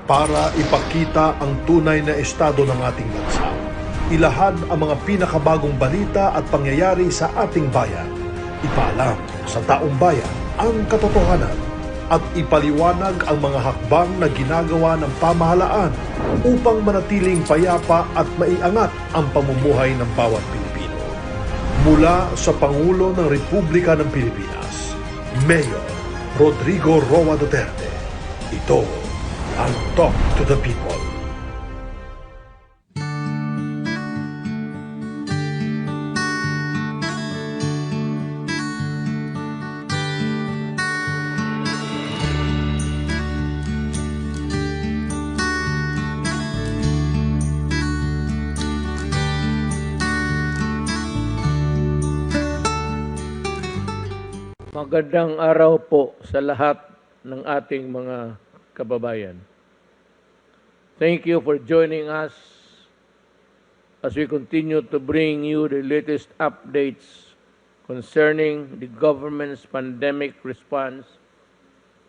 para ipakita ang tunay na estado ng ating bansa. Ilahad ang mga pinakabagong balita at pangyayari sa ating bayan. Ipaalam sa taong bayan ang katotohanan at ipaliwanag ang mga hakbang na ginagawa ng pamahalaan upang manatiling payapa at maiangat ang pamumuhay ng bawat Pilipino. Mula sa Pangulo ng Republika ng Pilipinas, Mayor Rodrigo Duterte, ito ang Talk to the People. Magandang araw po sa lahat ng ating mga kababayan. Thank you for joining us as we continue to bring you the latest updates concerning the government's pandemic response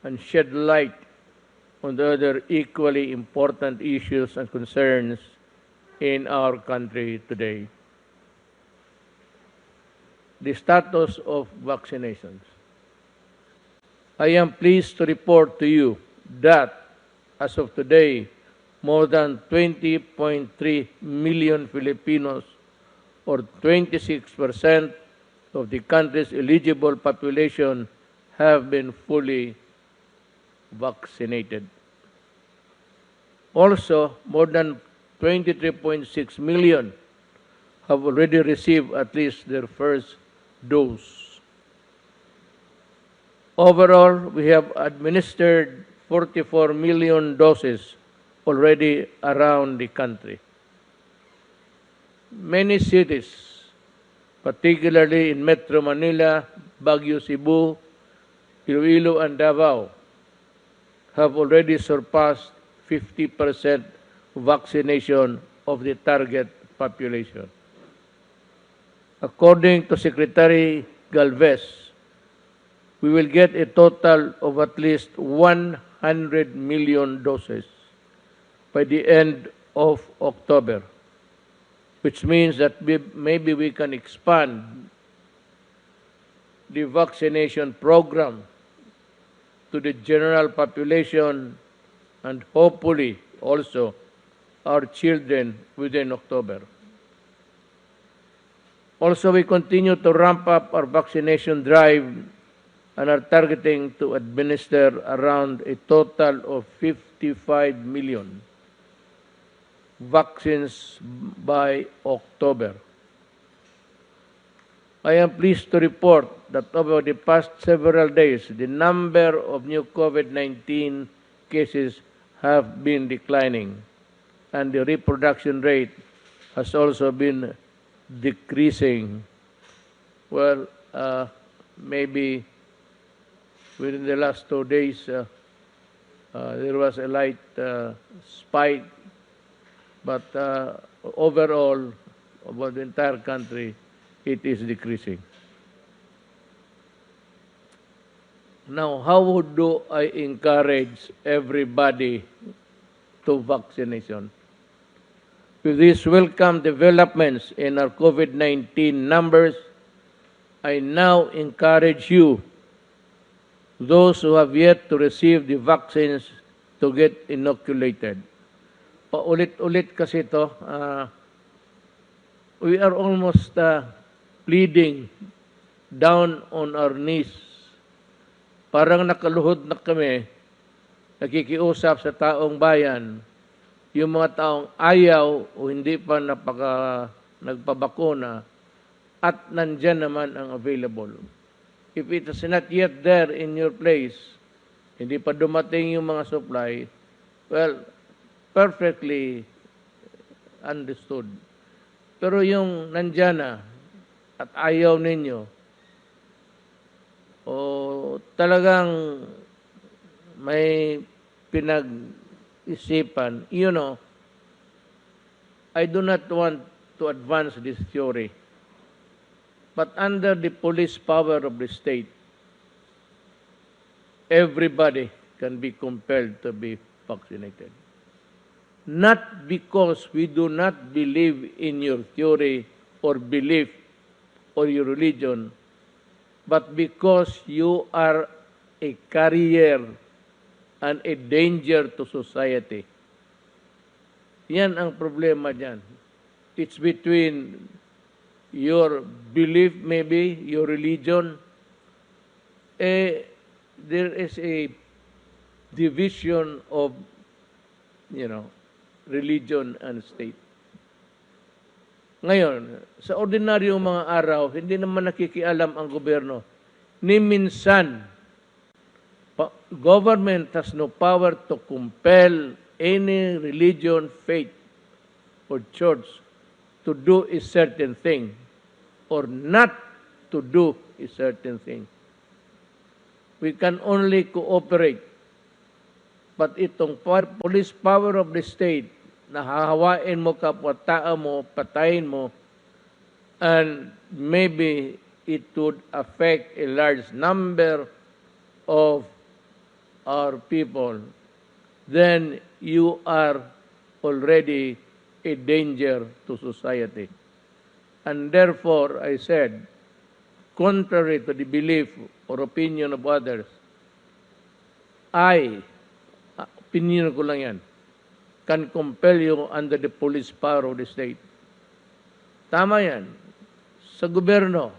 and shed light on the other equally important issues and concerns in our country today. The status of vaccinations. I am pleased to report to you that, as of today, more than 20.3 million Filipinos, or 26% of the country's eligible population, have been fully vaccinated. Also, more than 23.6 million have already received at least their first dose. Overall, we have administered 44 million doses already around the country. Many cities, particularly in Metro Manila, Baguio, Cebu, Iloilo, and Davao, have already surpassed 50% vaccination of the target population. According to Secretary Galvez, we will get a total of at least 100 million doses by the end of October, which means that maybe we can expand the vaccination program to the general population and hopefully also our children within October. Also, we continue to ramp up our vaccination drive and are targeting to administer around a total of 55 million vaccines by October. I am pleased to report that over the past several days, the number of new COVID-19 cases have been declining, and the reproduction rate has also been decreasing. Well, maybe within the last 2 days, there was a light spike, but overall, about the entire country, it is decreasing. Now, how do I encourage everybody to vaccination? With these welcome developments in our COVID-19 numbers, I now encourage you, those who have yet to receive the vaccines, to get inoculated. Paulit-ulit kasi ito, we are almost pleading down on our knees. Parang nakaluhod na kami, nakikiusap sa taong bayan, yung mga taong ayaw o hindi pa nagpabakuna at nandyan naman ang available. If it is not yet there in your place, hindi pa dumating yung mga supply, well, perfectly understood. Pero yung nandyan na at ayaw ninyo, o talagang may pinag-isipan, I do not want to advance this theory. But under the police power of the state, everybody can be compelled to be vaccinated. not because we do not believe in your theory or belief or your religion, but because you are a carrier and a danger to society. Yan ang problema dyan. It's between your belief, maybe, your religion. There is a division of, religion and state. Ngayon, sa ordinaryong mga araw, hindi naman nakikialam ang gobyerno. Ni minsan, government has no power to compel any religion, faith, or church to do a certain thing or not to do a certain thing. We can only cooperate. But itong police power of the state, nahahawain mo kapwa-tao mo, patayin mo, and maybe it would affect a large number of our people, then you are already a danger to society. And therefore, I said, contrary to the belief or opinion of others, opinion ko lang yan, can compel you under the police power of the state. Tama yan. Sa gobyerno,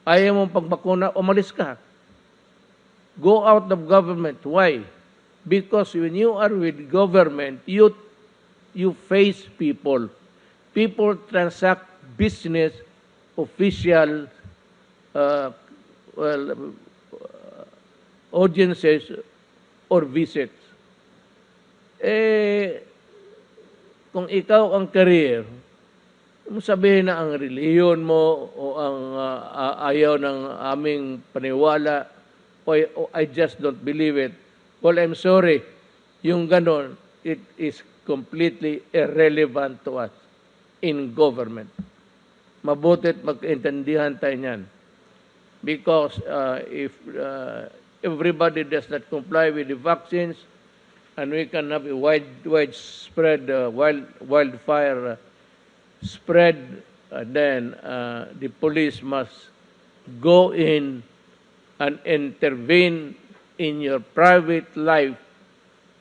ayaw mong pagbakuna, umalis ka. Go out of government. Why? Because when you are with government, you face people. People transact business, official, audiences, or visits. Kung ikaw ang career, sabihin na ang reliyon mo o ang ayaw ng aming paniwala o I just don't believe it. Well, I'm sorry. Yung ganon, it is completely irrelevant to us in government. Mabutit magkaintindihan tayo niyan. Because if everybody does not comply with the vaccines, and we can have a widespread wildfire spread, then the police must go in and intervene in your private life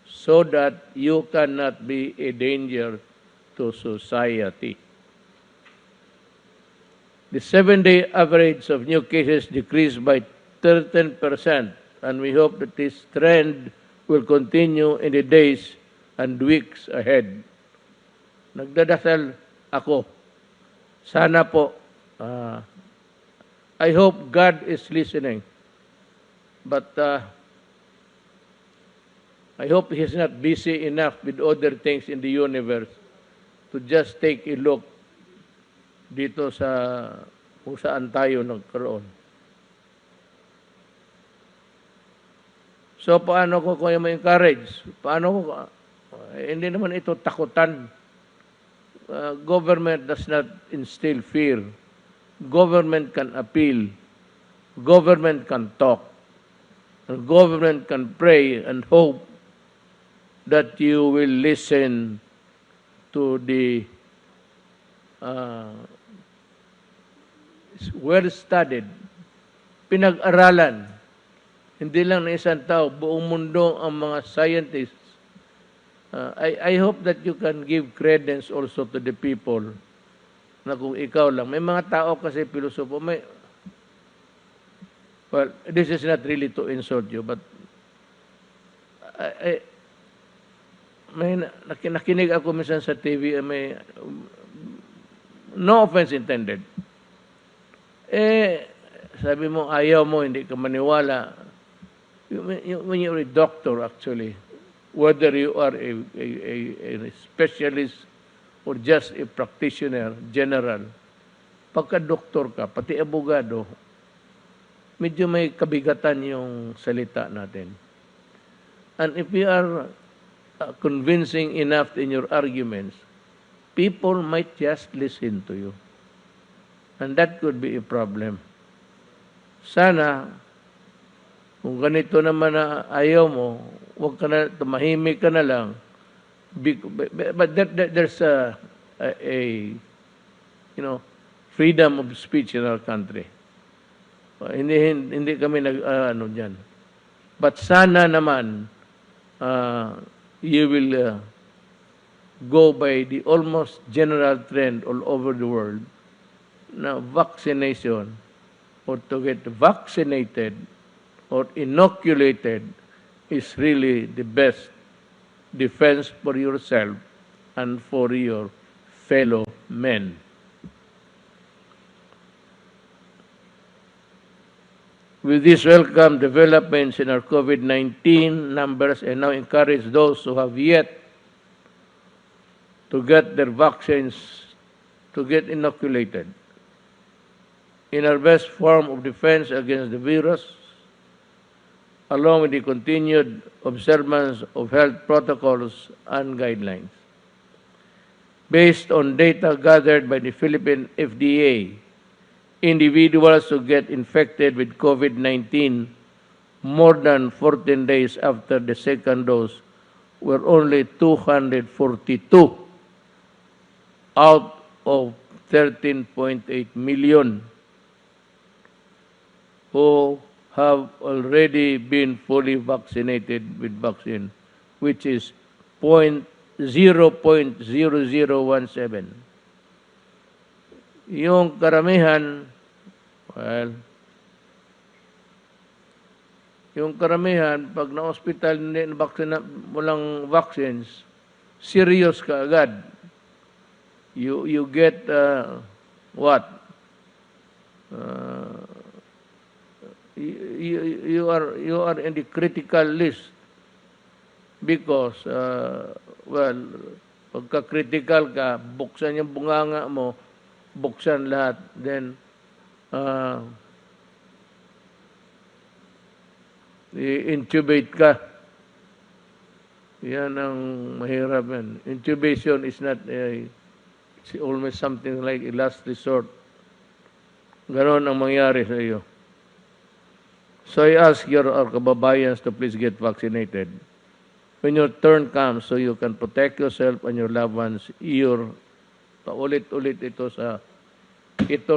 so that you cannot be a danger to society. The 7-day average of new cases decreased by 13%, and we hope that this trend will continue in the days and weeks ahead. Nagdadasal ako. Sana po, I hope God is listening. But I hope He's not busy enough with other things in the universe to just take a look dito sa kung saan tayo nagkaroon. So, paano ko kaya ma-encourage? Paano ko? Hindi naman ito takutan. Government does not instill fear. Government can appeal. Government can talk. And government can pray and hope that you will listen to the well-studied, pinag-aralan. Hindi lang na isang tao, buong mundo ang mga scientists. I hope that you can give credence also to the people na kung ikaw lang. May mga tao kasi pilosopo, well, this is not really to insult you, but may nakinig ako minsan sa TV, no offense intended. Sabi mo, ayaw mo, hindi ka maniwala. When you're a doctor, actually, whether you are a specialist or just a practitioner, general, pagka-doktor ka, pati abogado, medyo may kabigatan yung salita natin. And if you are convincing enough in your arguments, people might just listen to you. And that could be a problem. Sana, kung ganito naman na ayaw mo, huwag ka na, tumahimik ka na lang, There's a you know freedom of speech in our country. Hindi kami ano diyan. But sana naman you will go by the almost general trend all over the world na vaccination or to get vaccinated or inoculated is really the best defense for yourself and for your fellow men. With these welcome developments in our COVID-19 numbers, and now encourage those who have yet to get their vaccines to get inoculated. In our best form of defense against the virus, along with the continued observance of health protocols and guidelines. Based on data gathered by the Philippine FDA, individuals who get infected with COVID-19 more than 14 days after the second dose were only 242 out of 13.8 million who have already been fully vaccinated with vaccine, which is 0.0017. Yung karamihan, well, yung karamihan, pag na-hospital hindi walang vaccines, serious ka agad. You get what? You are in the critical list because well, pagka-critical ka, buksan yung bunganga mo, buksan lahat, then i-intubate ka. Yan ang mahirap yan. Intubation is not it's almost something like a last resort. Ganon ang mangyari sa iyo. So I ask our kababayans to please get vaccinated. When your turn comes, so you can protect yourself and your loved ones, paulit-ulit ito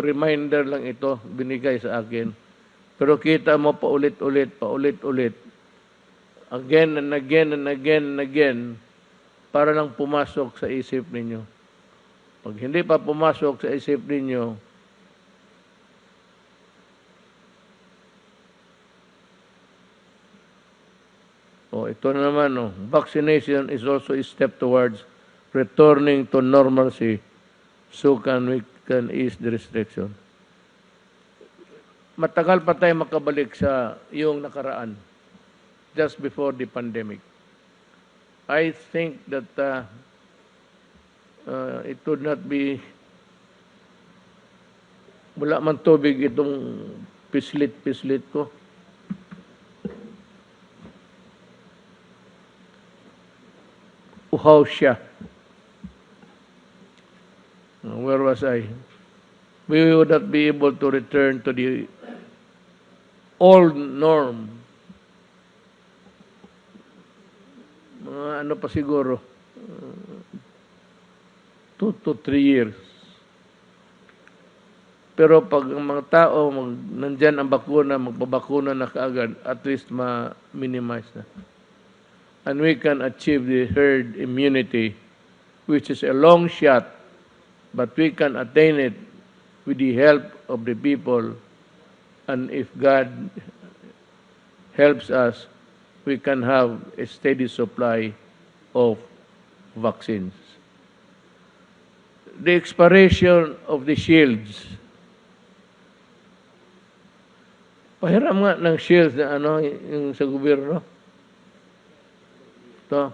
reminder lang ito, binigay sa akin. Pero kita mo paulit-ulit, again and again and again and again, para lang pumasok sa isip ninyo. Pag hindi pa pumasok sa isip ninyo, ito na naman, vaccination is also a step towards returning to normalcy so we can ease the restriction. Matagal pa tayo makabalik sa yung nakaraan, just before the pandemic. I think that it would not be, wala man tubig itong pislit ko. Uhaw siya. Where was I? We would not be able to return to the old norm. Ano pa siguro? 2 to 3 years. Pero pag ang mga tao, nandyan ang bakuna, magpabakuna na kaagad, at least ma-minimize na. And we can achieve the herd immunity, which is a long shot, but we can attain it with the help of the people. And if God helps us, we can have a steady supply of vaccines. The expiration of the shields. Pahiram nga ng shields na yung sa gobyerno. Ito.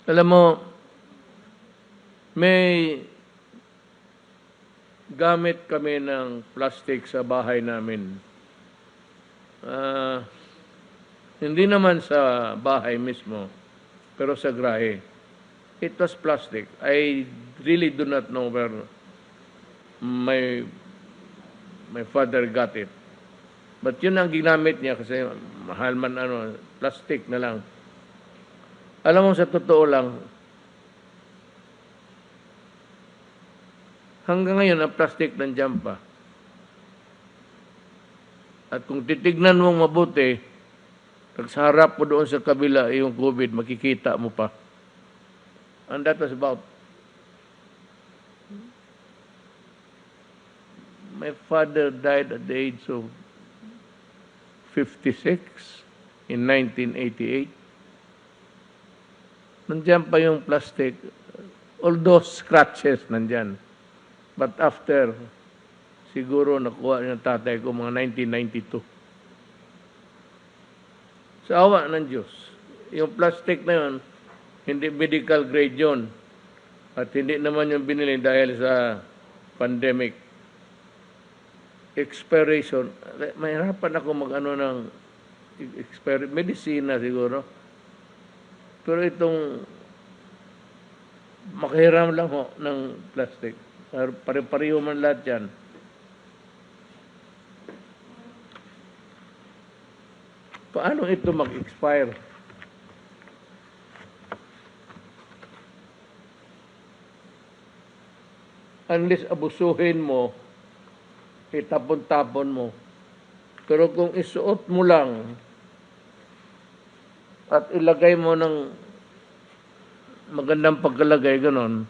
Alam mo, may gamit kami ng plastic sa bahay namin. Hindi naman sa bahay mismo, pero sa grahe. It was plastic. I really do not know where my father got it. But yun ang ginamit niya kasi mahal man plastic na lang. Alam mo, sa totoo lang, hanggang ngayon ang plastic nandiyan pa. At kung titignan mong mabuti, pag sa harap mo doon sa kabila, yung COVID, makikita mo pa. And that was about, my father died at the age of 56 in 1988. Nandiyan pa yung plastic, although scratches nandiyan. But after, siguro nakuha ng tatay ko mga 1992. Sa awa ng Diyos, yung plastic na yun, hindi medical grade yun. At hindi naman yung binili dahil sa pandemic. Expiration, mahirapan ako mag-ano ng medicina siguro. Pero itong makahiram lang ho ng plastic. Pare-pareho man lahat yan. Paano ito mag-expire? Unless abusuhin mo, itapon-tapon mo. Pero kung isuot mo lang at ilagay mo ng magandang pagkalagay, ganon,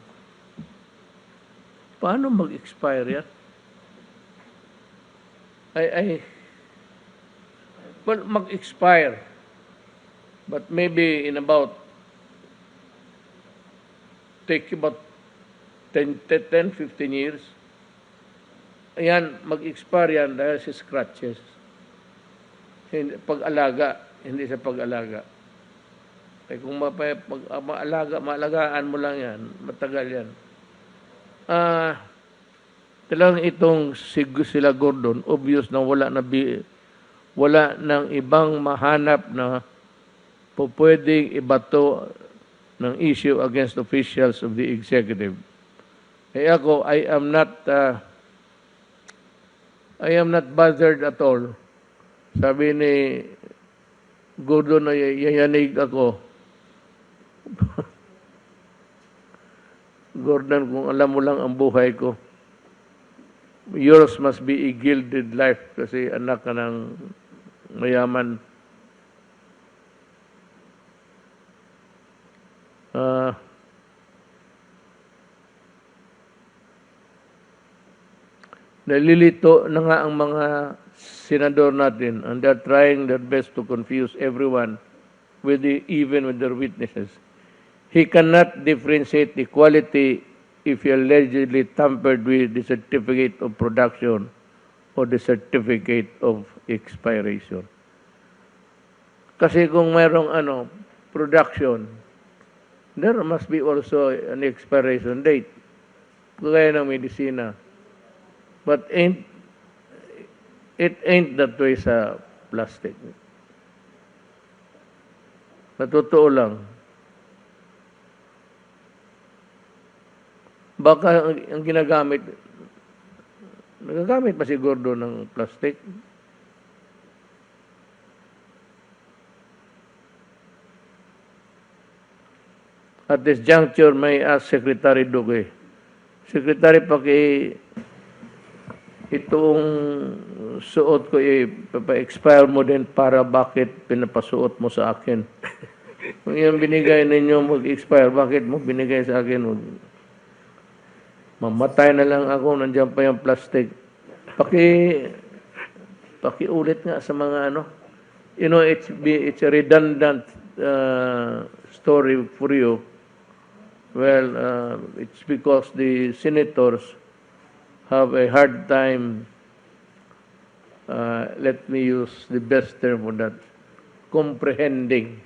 paano mag-expire yan? Well, mag-expire. But maybe in about, take about 10, 15 years, ayan, mag-expire yan dahil sa scratches. Pag-alaga, hindi sa pag-alaga. Eh kung maalagaan mo lang yan, matagal yan. Talagang itong sila Gordon, obvious na wala nang ibang mahanap na pwedeng ibato ng issue against officials of the executive. Eh ako, I am not bothered at all. Sabi ni Gordon na yayanig ako. Gordon, kung alam mo lang ang buhay ko, yours must be a gilded life kasi anak ka ng mayaman. Nalilito na nga ang mga senador natin and they're trying their best to confuse everyone even with their witnesses. He cannot differentiate the quality if he allegedly tampered with the certificate of production or the certificate of expiration. Kasi kung mayroong production, there must be also an expiration date. Kagaya ng medisina. But it ain't that way sa plastic. Natotoo lang. Baka ang ginagamit, nagagamit pa si Gordo ng plastic? At this juncture, may ask Secretary Duque. Secretary, itong suot ko, pa-expire mo din para bakit pinapasuot mo sa akin? Kung yung binigay ninyo mag-expire, bakit mo binigay sa akin? Mamatay na lang ako, nandiyan pa yung plastic. Pakiulit nga sa mga it's a redundant story for you. Well, it's because the senators have a hard time, let me use the best term for that, comprehending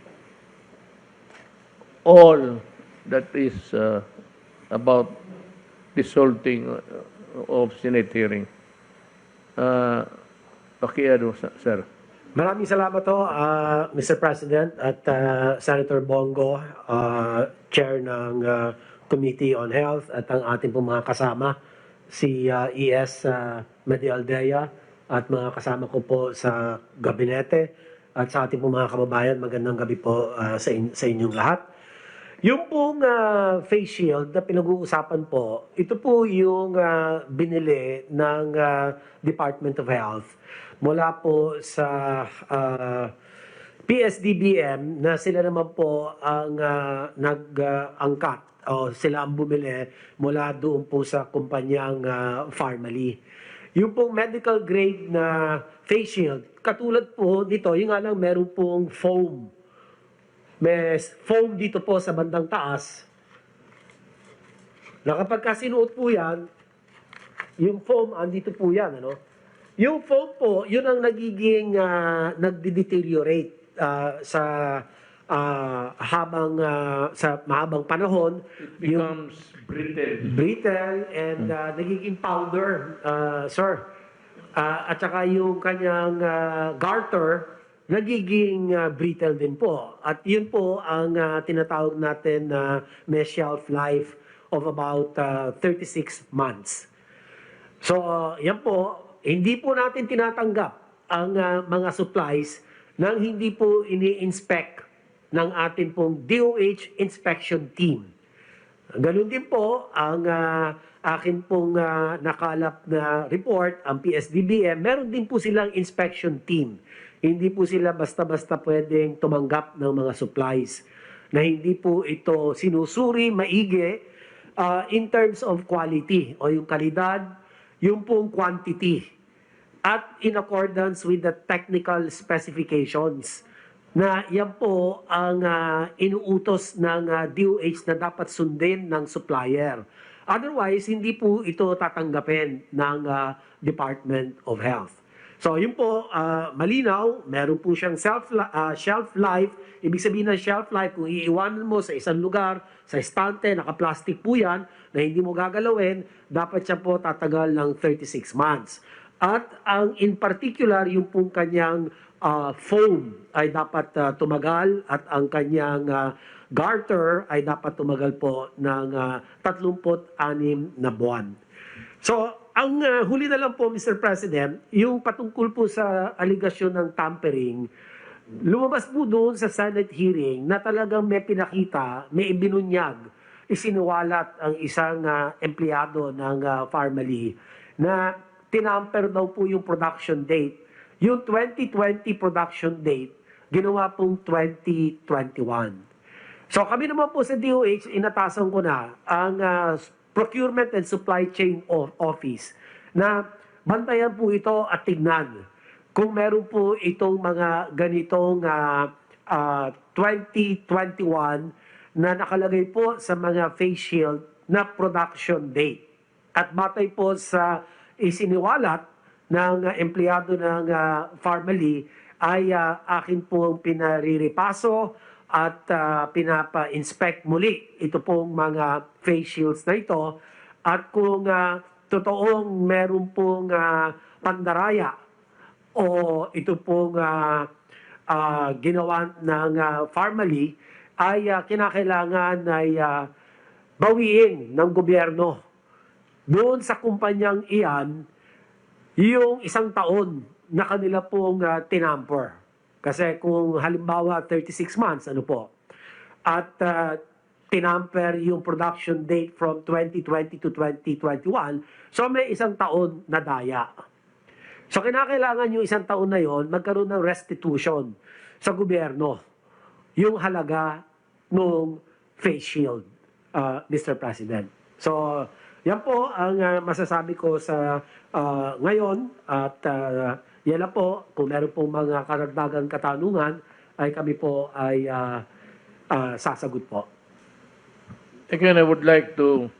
all that is about dissolving of Senate hearing. Pakiano, sir. Maraming salamat ho, Mr. President at Senator Bongo, Chair ng Committee on Health at ang ating pong mga kasama, si ES Medialdea at mga kasama ko po sa gabinete at sa ating pong mga kababayan. Magandang gabi po sa inyong lahat. Yung pong face shield na pinag-uusapan po, ito po yung binili ng Department of Health mula po sa PSDBM na sila naman po ang nag-angkat o sila ang bumili mula doon po sa kumpanyang Pharmaly. Yung pong medical grade na face shield, katulad po nito, yung nga lang meron pong foam. May foam dito po sa bandang taas na kapag sinuot po yan, yung foam andito po yan, ano? Yung foam po, yun ang nagiging nagde-deteriorate sa mahabang panahon. It becomes brittle. Brittle and nagiging powder, sir. At saka yung kanyang garter, nagiging brittle din po. At yun po ang tinatawag natin na may shelf life of about 36 months. So, yan po, hindi po natin tinatanggap ang mga supplies nang hindi po ini-inspect ng ating pong DOH inspection team. Ganun din po ang akin pong nakalap na report, ang PSDBM, meron din po silang inspection team. Hindi po sila basta-basta pwedeng tumanggap ng mga supplies na hindi po ito sinusuri maigi in terms of quality o yung kalidad, yung pong quantity at in accordance with the technical specifications na yan po ang inuutos ng DOH na dapat sundin ng supplier. Otherwise, hindi po ito tatanggapin ng Department of Health. So, yun po, malinaw, meron po siyang shelf life. Ibig sabihin ng shelf life, kung iiwanan mo sa isang lugar, sa estante, naka-plastic po yan, na hindi mo gagalawin, dapat siya po tatagal ng 36 months. At ang in particular, yung pong kanyang foam ay dapat tumagal at ang kanyang garter ay dapat tumagal po ng 36 na buwan. So, ang huli na lang po, Mr. President, yung patungkol po sa aligasyon ng tampering, lumabas po doon sa Senate hearing na talagang may pinakita, may ibinunyag, isinuwalat ang isang empleyado ng Pharmaly na tinamper daw po yung production date. Yung 2020 production date, ginawa pong 2021. So kami naman po sa DOH, inatasan ko na ang Procurement and Supply Chain Office na bantayan po ito at tignan kung meron po itong mga ganitong 2021 na nakalagay po sa mga face shield na production date. At batay po sa isiniwalat ng empleyado ng Pharmaly ay akin pong pinariripaso at pinapa-inspect muli ito pong mga face shields na ito. At kung totoong meron pong pandaraya o ito pong ginawa ng Pharmaly, ay kinakailangan ay bawiin ng gobyerno doon sa kumpanyang iyan yung 1 taon na kanila pong tinamper. Kasi kung halimbawa 36 months, ano po, at tinamper yung production date from 2020 to 2021, so may 1 taon na daya. So kinakailangan yung 1 taon na yon magkaroon ng restitution sa gobyerno, yung halaga ng face shield, Mr. President. So, yan po ang masasabi ko sa ngayon at yan lang po, kung meron pong mga karagdagang katanungan, ay kami po ay sasagot po. Again, I would like to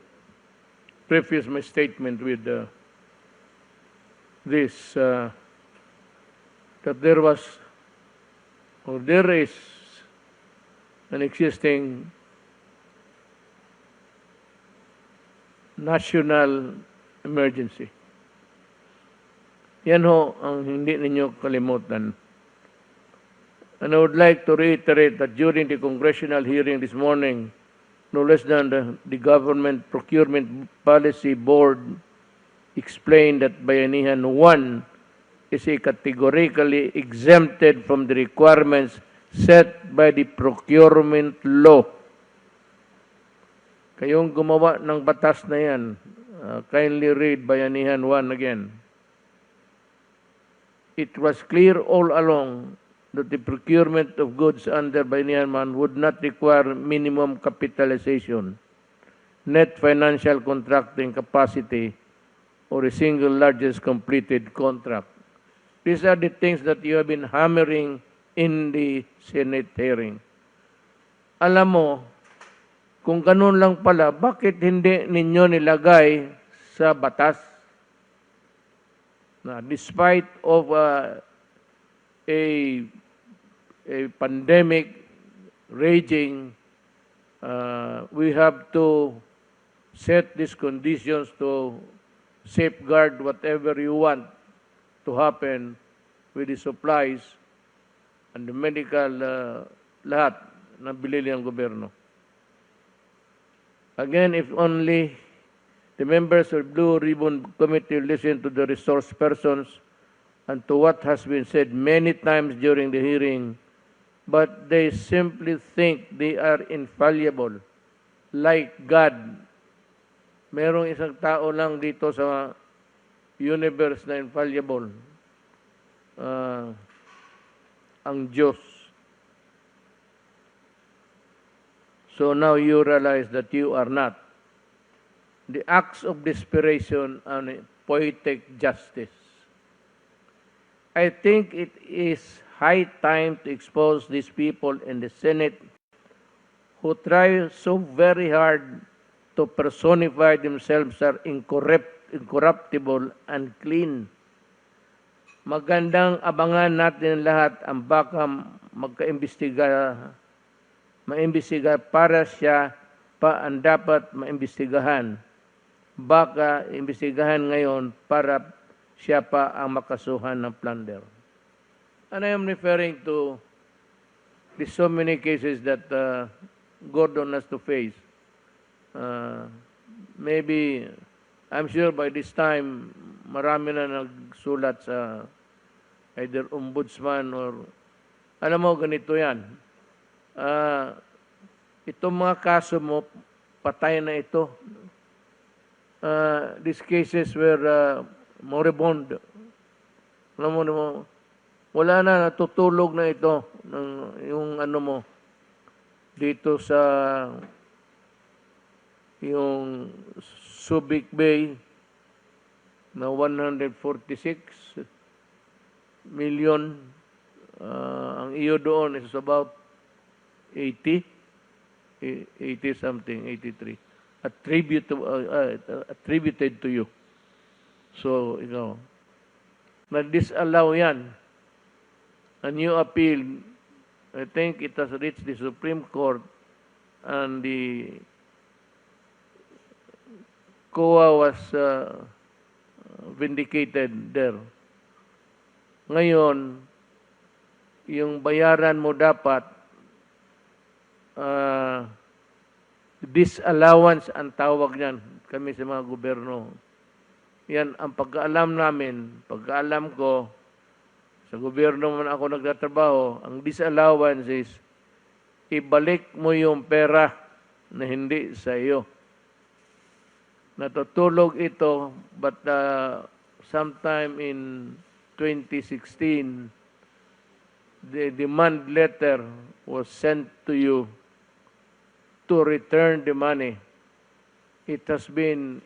preface my statement with this, that there was, or there is, an existing national emergency. Yan ho ang hindi ninyo kalimutan. And I would like to reiterate that during the congressional hearing this morning, no less than the Government Procurement Policy Board explained that Bayanihan 1 is categorically exempted from the requirements set by the procurement law. Kayong gumawa ng batas na yan, kindly read Bayanihan 1 again. It was clear all along that the procurement of goods under Bayanihan 1 would not require minimum capitalization, net financial contracting capacity, or a single largest completed contract. These are the things that you have been hammering in the Senate hearing. Alam mo, kung ganun lang pala, bakit hindi ninyo nilagay sa batas? Na despite of a pandemic raging, we have to set these conditions to safeguard whatever you want to happen with the supplies and the medical lahat na binili ng gobyerno. Again, if only the members of Blue Ribbon Committee listen to the resource persons and to what has been said many times during the hearing, but they simply think they are infallible, like God. Merong isang tao lang dito sa universe na infallible, ang Diyos. So now you realize that you are not. The acts of desperation and poetic justice. I think it is high time to expose these people in the Senate who try so very hard to personify themselves as incorruptible and clean. Magandang abangan natin lahat ang baka maimbestiga para siya pa ang dapat maimbestigahan. Baka imbestigahan ngayon para siya pa ang makasuhan ng plunder. And I am referring to the so many cases that Gordon has to face. Maybe, I'm sure by this time, marami na nagsulat sa either ombudsman or, alam mo, ganito yan. Itong mga kaso mo, patay na ito. These cases were moribund. Alam mo, wala na, natutulog na ito yung ano mo dito sa yung Subic Bay na 146 million. Ang iyo doon is about 80 something, 83. Attributed to you. So, na-disallow yan. A new appeal, I think it has reached the Supreme Court and the COA was vindicated there. Ngayon, yung bayaran mo dapat disallowance ang tawag niyan kami sa mga gobyerno. Yan ang pagkaalam namin, pagkaalam ko, sa gobyerno man ako nagtatrabaho, ang disallowance is ibalik mo yung pera na hindi sa iyo. Natutulog ito, but sometime in 2016, the demand letter was sent to you to return the money. It has been,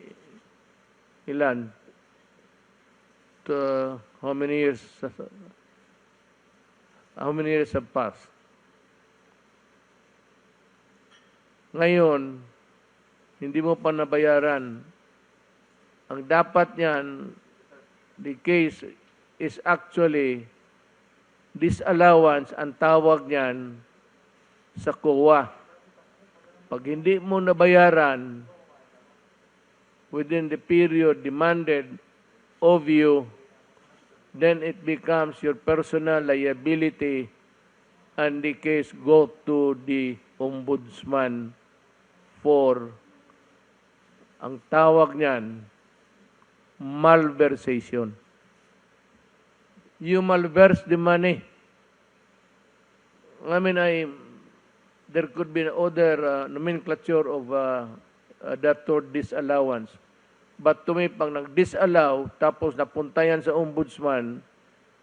ilan? How many years? How many years have passed? Ngayon, hindi mo pa nabayaran. Ang dapat niyan, the case is actually disallowance, ang tawag niyan sa COA. Pag hindi mo nabayaran within the period demanded of you, then it becomes your personal liability and the case go to the ombudsman for, ang tawag niyan, malversation. You malverse the money. I mean, there could be other nomenclature of that or disallowance. But to me, pag nag-disallow, tapos napuntayan sa ombudsman,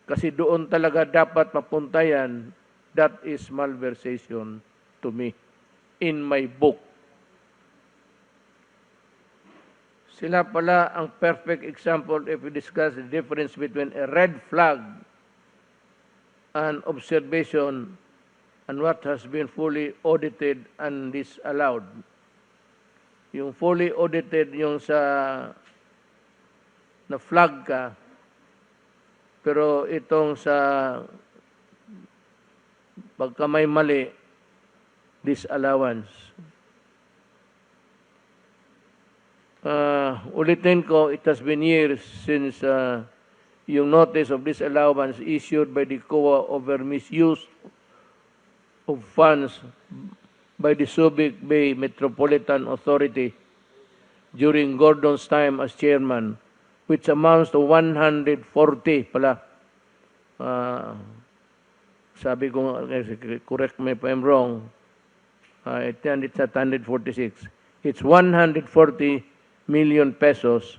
kasi doon talaga dapat mapuntayan, that is malversation to me, in my book. Sila pala ang perfect example if we discuss the difference between a red flag and observation and what has been fully audited and disallowed. Yung fully audited, yung sa na flag ka, pero itong sa pagka may mali, disallowance. Ulitin ko, it has been years since yung notice of disallowance issued by the COA over misuse of funds by the Subic Bay Metropolitan Authority during Gordon's time as chairman, which amounts to 140 pala. Sabi ko, correct me if I'm wrong, it's at 146. It's 140 million pesos,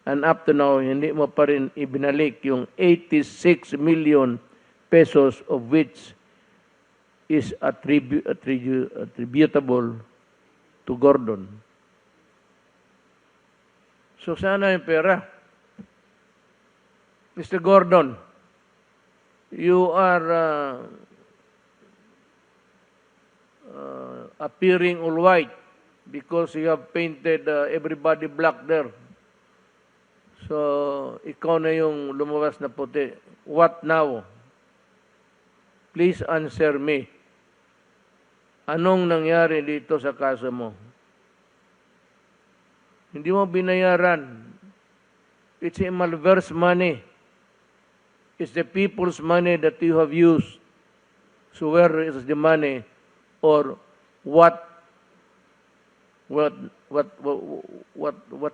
and up to now, hindi mo pa rin ibinalik yung 86 million pesos of which is attributable to Gordon. So sana yung pera. Mr. Gordon, you are appearing all white because you have painted everybody black there. So, ikaw na yung lumabas na puti. What now? Please answer me. Anong nangyari dito sa kaso mo? Hindi mo binayaran. It's a malverse money. It's the people's money that you have used. So where is the money? Or what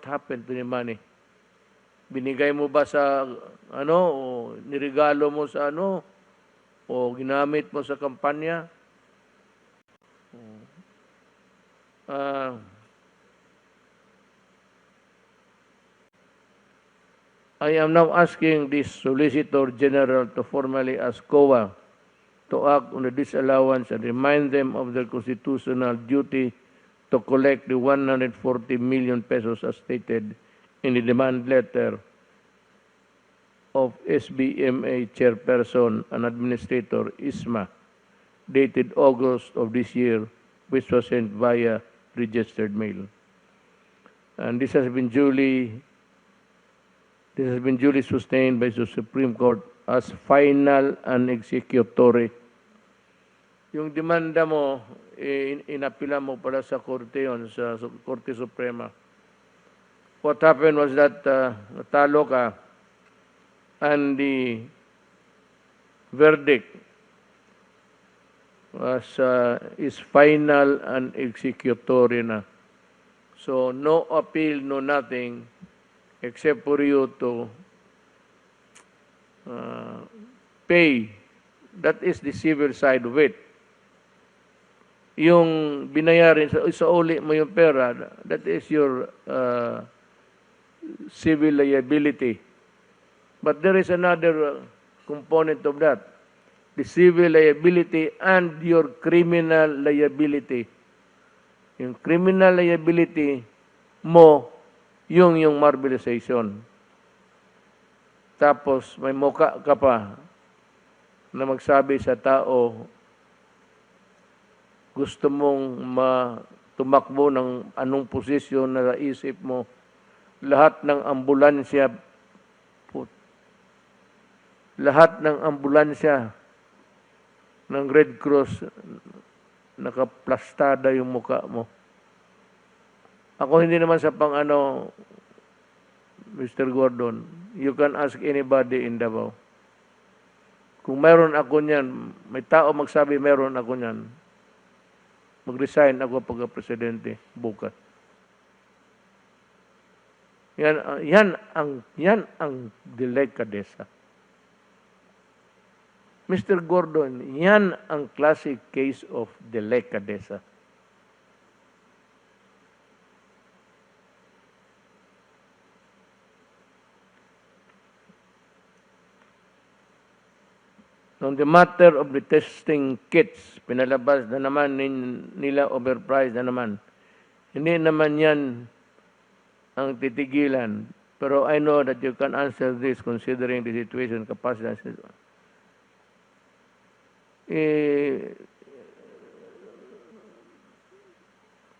happened to the money? Binigay mo ba sa ano, o nirigalo mo sa ano, o ginamit mo sa kampanya? I am now asking the Solicitor General to formally ask COA to act on the disallowance and remind them of their constitutional duty to collect the 140 million pesos as stated in the demand letter of SBMA Chairperson and Administrator Isma, dated August of this year, which was sent via registered mail. And this has been duly sustained by the Supreme Court as final and executory. Yung demanda mo, inapila mo pala sa Korte yun, sa Korte Suprema. What happened was that natalo ka, and the verdict is final and executory na. So no appeal, no nothing, except for you to pay. That is the civil side of it. Yung binayarin, sa uli mo yung pera, that is your civil liability. But there is another component of that, the civil liability and your criminal liability. Yung criminal liability mo, yung mobilization. Tapos may muka ka pa na magsabi sa tao, gusto mong tumakbo ng anong posisyon na naisip mo, lahat ng ambulansya ng Red Cross, nakaplastada yung muka mo. Ako hindi naman sa Mr. Gordon, you can ask anybody in Davao. Kung mayroon ako niyan, may tao magsabi mayroon ako niyan, mag-resign ako pagka-presidente bukas. Yan ang delikadesa. Mr. Gordon, yan ang classic case of delikadesa. On the matter of the testing kits, pinalabas na naman nila overpriced na naman. Hindi naman yan ang titigilan. Pero I know that you can answer this considering the situation, capacity.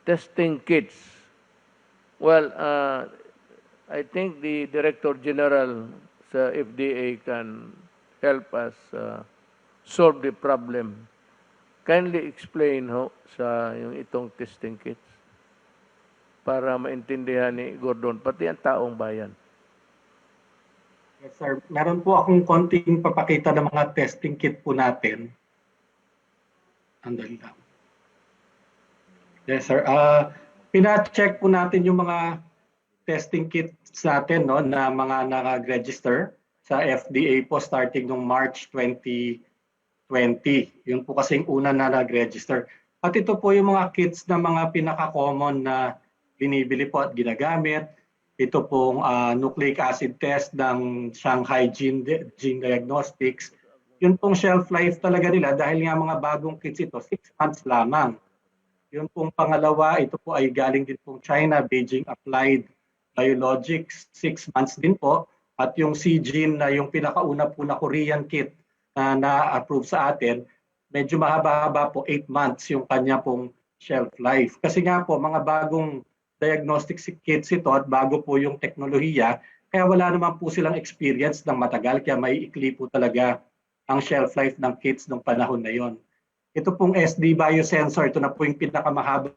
Testing kits. Well, I think the Director General sa FDA can help us solve the problem. Kindly explain sa yung itong testing kits para maintindihan ni Gordon, pati ang taong bayan. Yes, sir. Meron po akong konting papakita ng mga testing kit po natin. Andali lang. Yes, sir. Pina-check po natin yung mga testing kits natin, no, na mga nag-register sa FDA po starting noong March 2020. Yun po kasing una na nag-register. At ito po yung mga kits na mga pinaka-common na binibili po at ginagamit. Ito pong nucleic acid test ng Shanghai Gene Diagnostics. Yun pong shelf life talaga nila dahil nga mga bagong kits ito, 6 months lamang. Yun pong pangalawa, ito po ay galing din pong China, Beijing Applied Biologics, 6 months din po. At yung C-Gene na yung pinakauna po na Korean kit na na-approve sa atin, medyo mahaba-haba po, 8 months yung kanya pong shelf life. Kasi nga po, mga bagong diagnostic kits ito at bago po yung teknolohiya, kaya wala naman po silang experience ng matagal, kaya may ikli po talaga ang shelf life ng kits ng panahon na yon. Ito pong SD biosensor, ito na po yung pinakamahabang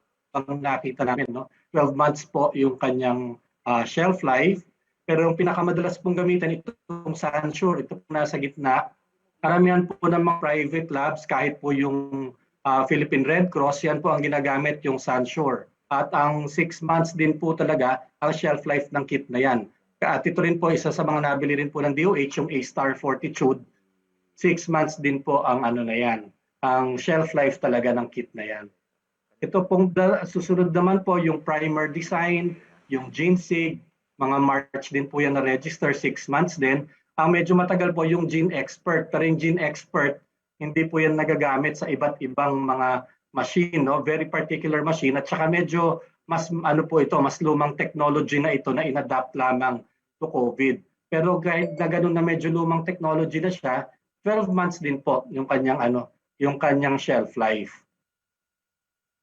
nakita namin. No? 12 months po yung kanyang shelf life. Pero yung pinakamadalas pong gamitan, itong Sansure, ito po nasa gitna. Karamihan po ng mga private labs, kahit po yung Philippine Red Cross, yan po ang ginagamit yung Sansure. At ang 6 months din po talaga ang shelf life ng kit na yan. At ito rin po isa sa mga nabili rin po ng DOH, yung A-Star Fortitude. 6 months din po ang ano na yan, ang shelf life talaga ng kit na yan. Ito pong susunod naman po yung primer design, yung GeneSig, mga March din po yan na-register, 6 months din. Ang medyo matagal po yung Gene Expert, pero yung Gene Expert, hindi po yan nagagamit sa iba't ibang mga machine, no? Very particular machine. At saka medyo mas ano po ito, mas lumang technology na ito na inadapt lamang to COVID. Pero kahit na ganun na medyo lumang technology na siya, 12 months din po yung kanyang shelf life.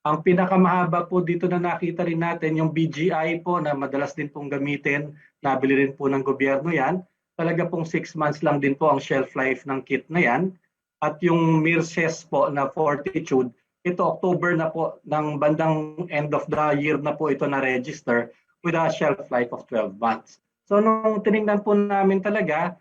Ang pinakamahaba po dito na nakita rin natin, yung BGI po na madalas din pong gamitin, nabili rin po ng gobyerno yan. Talaga pong 6 months lang din po ang shelf life ng kit na yan. At yung Mirces po na Fortitude, ito October na po, ng bandang end of the year na po ito na-register with a shelf life of 12 months. So nung tinignan po namin talaga,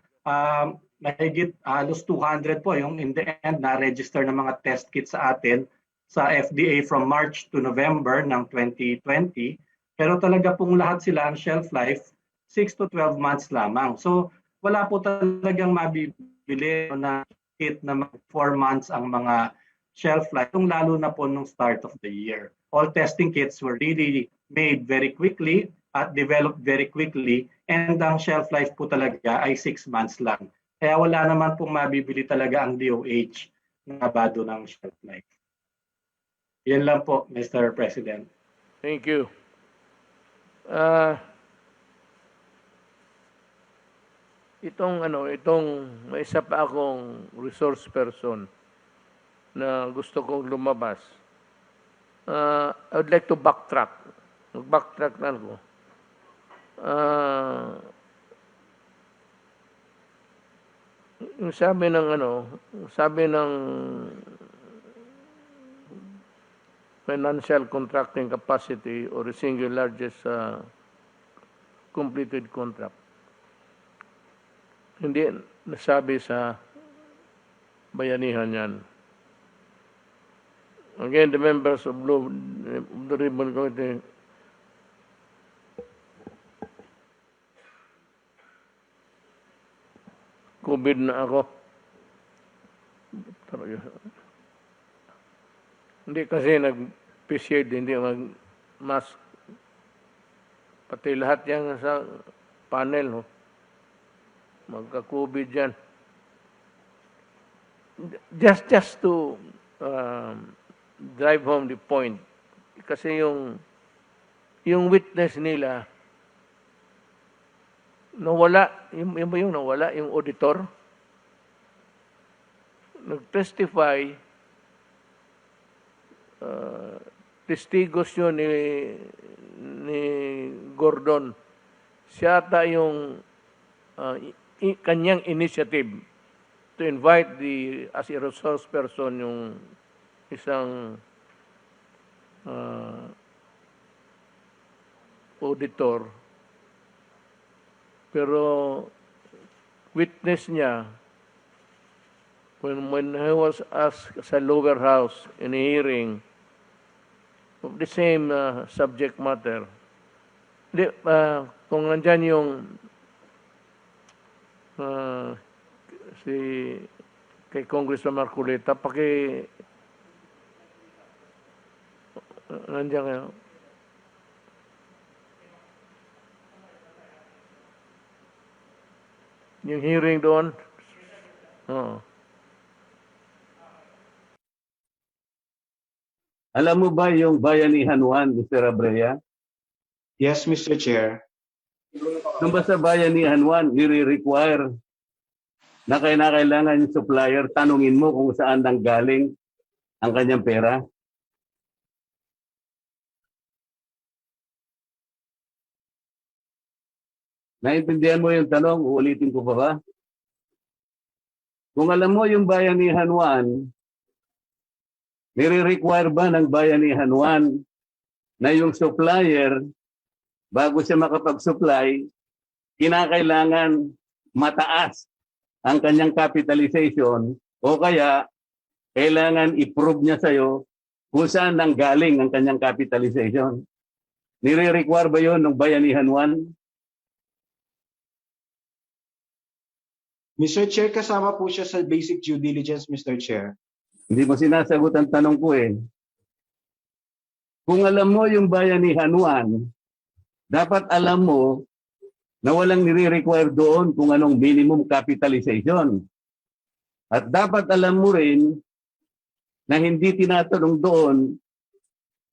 mahigit halos 200 po yung in the end na-register ng mga test kits sa atin sa FDA from March to November ng 2020. Pero talaga pong lahat sila ang shelf life 6 to 12 months lamang. So wala po talagang mabibili na kit na 4 months ang mga shelf life, lalo na po nung start of the year. All testing kits were really made very quickly at developed very quickly, and ang shelf life po talaga ay 6 months lang. Kaya wala naman pong mabibili talaga ang DOH na bado ng shelf life. Yan lang po, Mr. President. Thank you. Itong may isa pa akong resource person na gusto kong lumabas. I would like to backtrack. Mag-backtrack na ako. Yung sabi ng financial contracting capacity or the single largest completed contract. Hindi nasabi sa bayanihan yan. Again, the members of the Ribbon Committee, COVID na ako. Hindi kasi nag-face shield, hindi mag-mask. Pati lahat yan sa panel, no? Magka-COVID yan. Just to drive home the point. Kasi yung witness nila, nawala, yung nawala, yung auditor, nag-testify, testigos yun ni Gordon. Siya ata yung kanyang initiative to invite as a resource person yung isang auditor. Pero witness niya, when he was asked sa lower house in a hearing of the same subject matter, kung nandyan yung kay Congressman Marcoleta, nandiyan kayo. Yung hearing doon, Alam mo ba yung bayanihan 1, Mr. Abrea? Yes, Mr. Chair. Nung ba sa bayanihan 1, nire-require na kailangan yung supplier, tanungin mo kung saan nanggaling ang kanyang pera? Naintindihan mo yung tanong? Uulitin ko pa ba? Kung alam mo yung bayanihan 1, nire-require ba ng bayanihan 1 na yung supplier, bago siya makapag-supply, kinakailangan mataas ang kanyang capitalization o kaya kailangan i-prove niya sa'yo kung saan nanggaling ang kanyang capitalization? Nire-require ba yun ng bayanihan 1? Mr. Chair, kasama po siya sa basic due diligence, Mr. Chair. Hindi mo sinasagot ang tanong ko eh. Kung alam mo yung bayanihan 1, dapat alam mo na walang nire-require doon kung anong minimum capitalization. At dapat alam mo rin na hindi tinatanong doon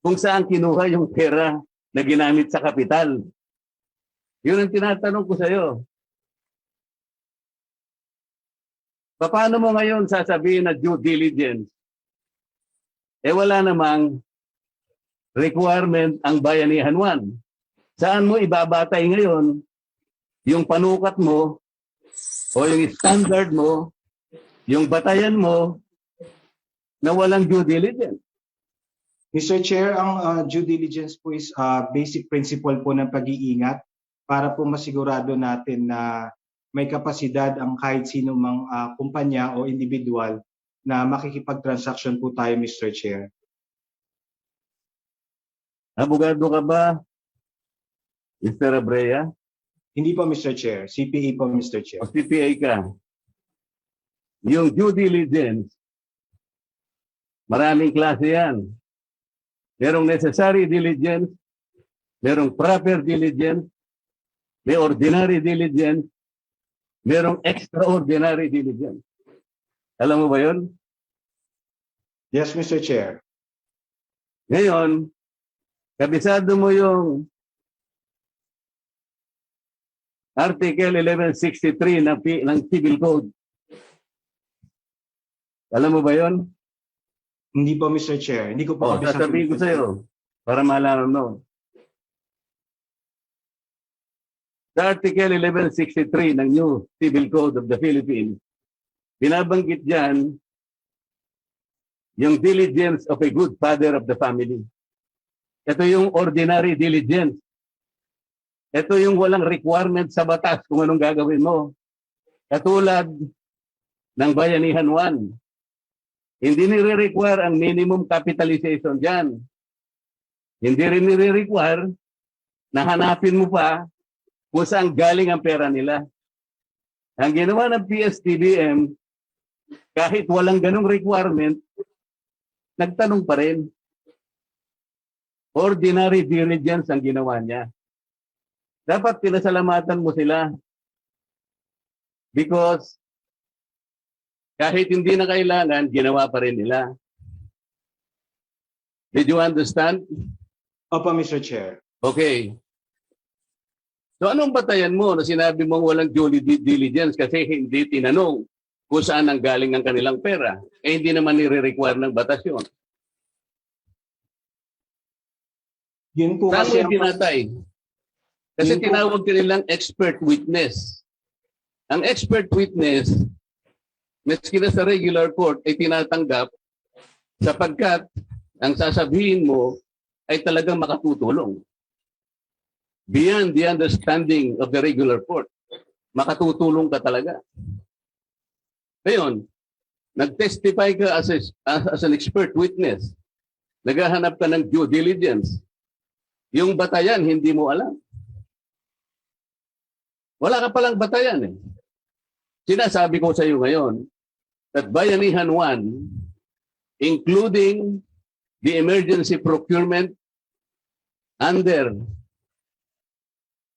kung saan kinuha yung pera na ginamit sa kapital. Yun ang tinatanong ko sa'yo. Paano mo ngayon sasabihin na due diligence? Eh wala namang requirement ang bayanihan 1. Saan mo ibabatay ngayon yung panukat mo o yung standard mo, yung batayan mo na walang due diligence? Mr. Chair, ang due diligence po is basic principle po ng pag-iingat para po masigurado natin na may kapasidad ang kahit sino mang kumpanya o individual na makikipag-transaction po tayo, Mr. Chair. Abogado ka ba, Mr. Abrea? Hindi po, Mr. Chair. CPA po, Mr. Chair. O CPA ka? Yung due diligence, maraming klase yan. Merong necessary diligence, merong proper diligence, may ordinary diligence, merong extraordinary diligence. Alam mo ba yun? Yes, Mr. Chair. Ngayon, kabisado mo yung Article 1163 ng Civil Code. Alam mo ba yun? Hindi po, Mr. Chair. Hindi ko po kabisado. Sasabihin ko sa'yo para malaman mo. Sa Article 1163 ng New Civil Code of the Philippines, binabanggit dyan yung diligence of a good father of the family. Ito yung ordinary diligence. Ito yung walang requirement sa batas kung anong gagawin mo. Katulad ng Bayanihan 1. Hindi nire-require ang minimum capitalization dyan. Hindi rin nire-require na hanapin mo pa kung saan galing ang pera nila. Ang ginawa ng PSTBM, kahit walang ganong requirement, nagtanong pa rin. Ordinary diligence ang ginawa niya. Dapat pinasalamatan mo sila. Because kahit hindi na kailangan, ginawa pa rin nila. Did you understand? Opo, Mr. Chair. Okay. So anong batayan mo na sinabi mong walang due diligence kasi hindi tinanong kung saan ang galing ang kanilang pera? Eh hindi naman nire-require ng batas yun. Yun po Saan mo kasi yung binatay? Kasi Yun po. tinawag ka nilang expert witness. Ang expert witness, maski na sa regular court, ay tinatanggap sapagkat ang sasabihin mo ay talagang makatutulong. Beyond the understanding of the regular court, makatutulong ka talaga. Ngayon, nag-testify ka as an expert witness. Naghahanap ka ng due diligence. Yung batayan, hindi mo alam. Wala ka palang batayan eh. Sinasabi ko sa iyo ngayon that Bayanihan 1, including the emergency procurement under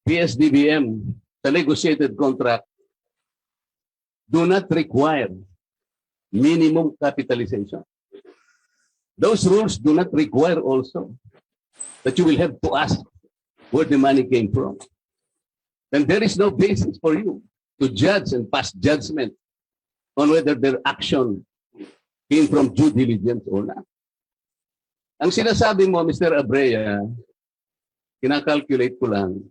PSDBM, the negotiated contract, do not require minimum capitalization. Those rules do not require also that you will have to ask where the money came from. And there is no basis for you to judge and pass judgment on whether their action came from due diligence or not. Ang sinasabi mo, Mr. Abrea, kinakalculate ko lang,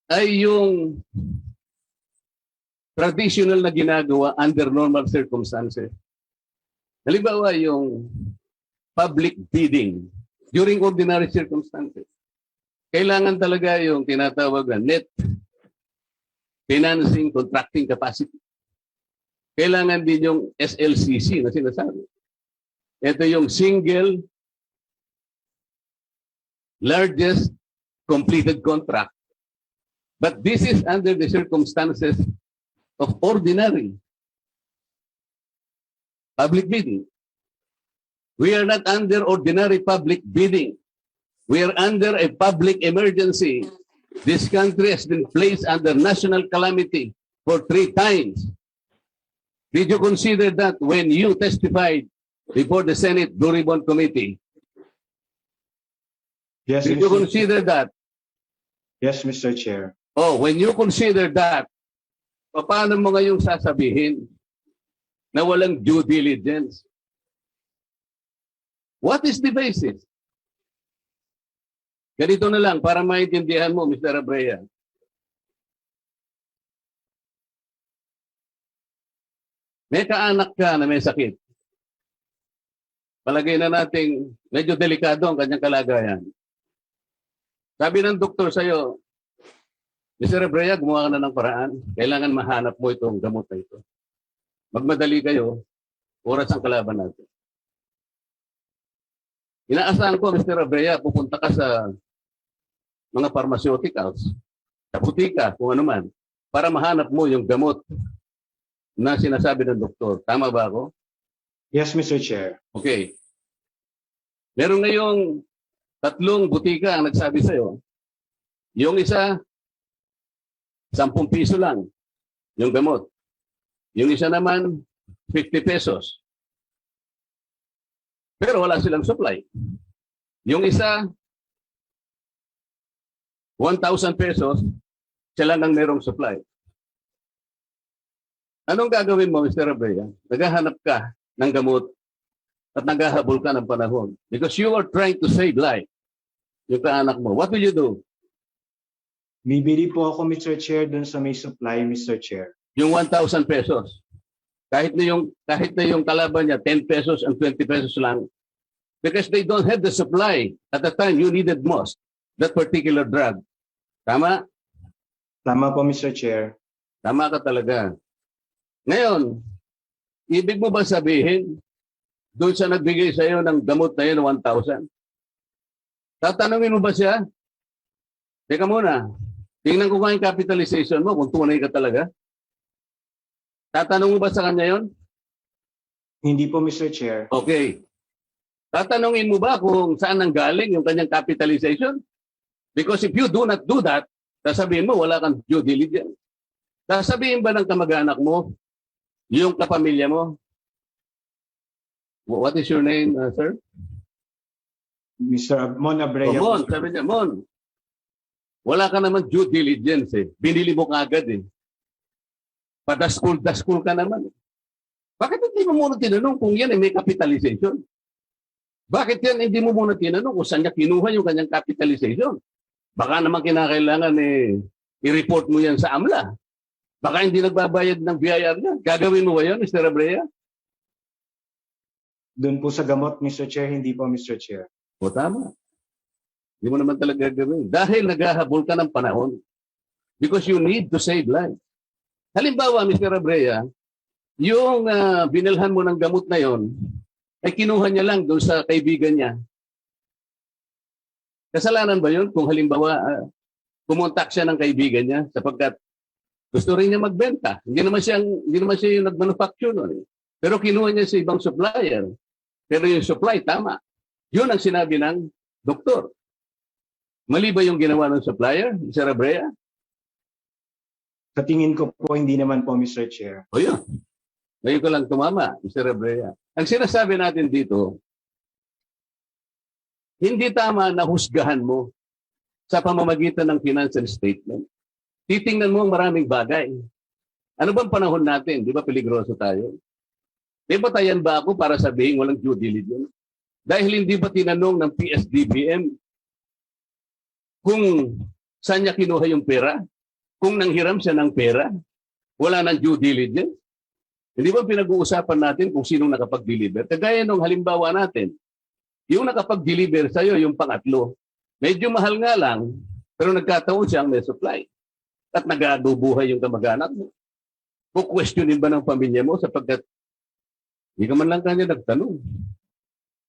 ay yung traditional na ginagawa under normal circumstances. Halimbawa, yung public bidding during ordinary circumstances. Kailangan talaga yung tinatawag na net financing contracting capacity. Kailangan din yung SLCC na sinasabi. Ito yung single largest completed contract. But this is under the circumstances of ordinary public bidding. We are not under ordinary public bidding. We are under a public emergency. This country has been placed under national calamity for 3 times. Did you consider that when you testified before the Senate Blue Ribbon Committee? Yes, Did you Mr. consider that? Yes, Mr. Chair. Oh, when you consider that, paano mo ngayong sasabihin na walang due diligence? What is the basis? Ganito na lang para maintindihan mo, Mr. Abrea. May kaanak ka na may sakit. Palagay na nating medyo delikado ang kanyang kalagayan. Sabi ng doktor sa'yo, Mr. Abrea, gumawa ka na ng paraan. Kailangan mahanap mo itong gamot na ito. Magmadali kayo, oras ang kalaban natin. Inaasahan ko, Mr. Abrea, pupunta ka sa mga pharmaceuticals, sa butika, kung ano man, para mahanap mo yung gamot na sinasabi ng doktor. Tama ba ako? Yes, Mr. Chair. Okay. Meron ngayong 3 butika ang nagsabi sa'yo. Yung isa, 10 piso lang yung gamot. Yung isa naman, 50 pesos. Pero wala silang supply. Yung isa, 1,000 pesos, sila lang merong supply. Anong gagawin mo, Mr. Abrea? Naghahanap ka ng gamot at naghahabol ka ng panahon. Because you are trying to save life. Yung kaanak mo. What will you do? Bibili po ako, Mr. Chair, dun sa may supply, Mr. Chair. Yung 1,000 pesos. Kahit na yung kalaban niya, 10 pesos and 20 pesos lang. Because they don't have the supply at the time you needed most, that particular drug. Tama? Tama po, Mr. Chair. Tama ka talaga. Ngayon, ibig mo ba sabihin, doon sa nagbigay sa iyo ng gamot na yun, 1,000, tatanungin mo ba siya? Teka muna, tingnan ko nga yung capitalization mo kung tunay ka talaga. Tatanong mo ba sa kanya yon? Hindi po, Mr. Chair. Okay. Tatanungin mo ba kung saan nanggaling yung kanyang capitalization? Because if you do not do that, sasabihin mo wala kang due diligence. Sasabihin ba ng kamag-anak mo, yung kapamilya mo, what is your name, sir? Mr. Mon Abrea. Mon, sabi niya, Mon, wala ka naman due diligence eh. Binili mo kagad eh. Padaskul ka naman. Bakit hindi mo muna tinanong kung yan may capitalization? Bakit yan hindi mo muna tinanong kung saan niya kinuha yung kanyang capitalization? Baka naman kinakailangan i-report mo yan sa AMLA. Baka hindi nagbabayad ng BIR niya. Gagawin mo ba yan, Mr. Abrea? Doon po sa gamot, Mr. Chair, hindi po, Mr. Chair. O tama. Hindi mo naman talaga gagawin. Dahil naghahabol ka ng panahon. Because you need to save life. Halimbawa, Mr. Abrea, yung binilhan mo ng gamot na yon, ay kinuha niya lang doon sa kaibigan niya. Kasalanan ba yun kung halimbawa kumontak siya ng kaibigan niya sapagkat gusto rin niya magbenta. Hindi naman siya yung nag-manufacture nun. Pero kinuha niya sa ibang supplier. Pero yung supply, tama. Yun ang sinabi ng doktor. Mali ba yung ginawa ng supplier, Mr. Abrea? Sa tingin ko po, hindi naman po, Mr. Chair. O yun. Ngayon ko lang tumama, Mr. Abrea. Ang sinasabi natin dito, hindi tama na husgahan mo sa pamamagitan ng financial statement. Titingnan mo ang maraming bagay. Ano bang panahon natin? Di ba peligroso tayo? Di ba tayan ba ako para sabihin walang due diligence? Dahil hindi ba tinanong ng PSDBM kung saan niya kinuha yung pera? Kung nanghiram siya ng pera? Wala ng due diligence? Hindi ba pinag-uusapan natin kung sinong nakapag-deliver? Kagaya nung halimbawa natin, yung nakapag-deliver sa'yo, yung pangatlo, medyo mahal nga lang, pero nagkataon siyang may supply. At nag-aadubuhay yung kamag-anak mo. Kukwestiyonin ba ng pamilya mo sapagkat hindi ka man lang kanya nagtanong.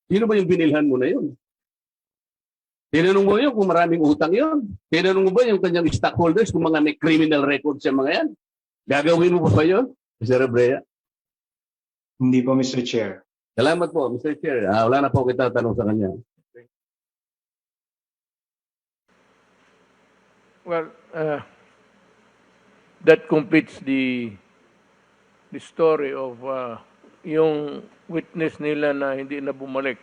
Sino ba yung binilhan mo na yun? Tinanong mo yun kung maraming utang yun. Tinanong mo ba yung kanyang stockholders kung mga may criminal records yung mga yan? Gagawin mo ba yun, Mr. Abrea? Hindi po, Mr. Chair. Salamat po, Mr. Chair. Wala na po kita tanong sa kanya. Well, that completes the story of yung witness nila na hindi na bumalik.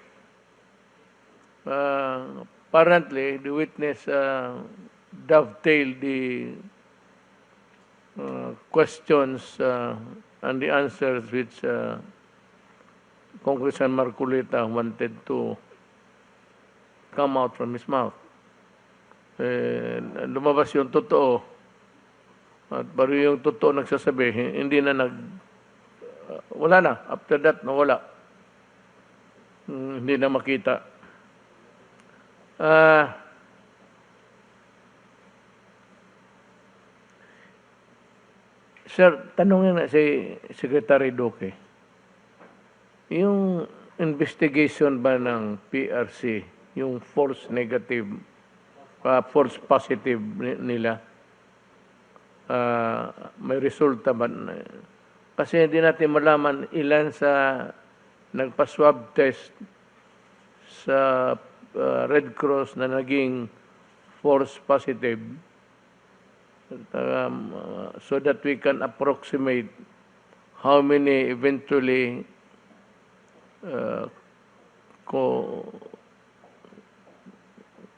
Apparently, the witness dovetailed the questions and the answers which Congressman Marcolita wanted to come out from his mouth. Lumabas yung totoo. At baru yung totoo nagsasabi, hindi na wala na. After that, nawala. Hindi na makita. Sir, tanongin na si Secretary Duque. Yung investigation ba ng PRC, yung false negative, false positive nila, may resulta ba? Kasi hindi natin malaman ilan sa nagpa-swab test sa Red Cross na naging false positive, so that we can approximate how many eventually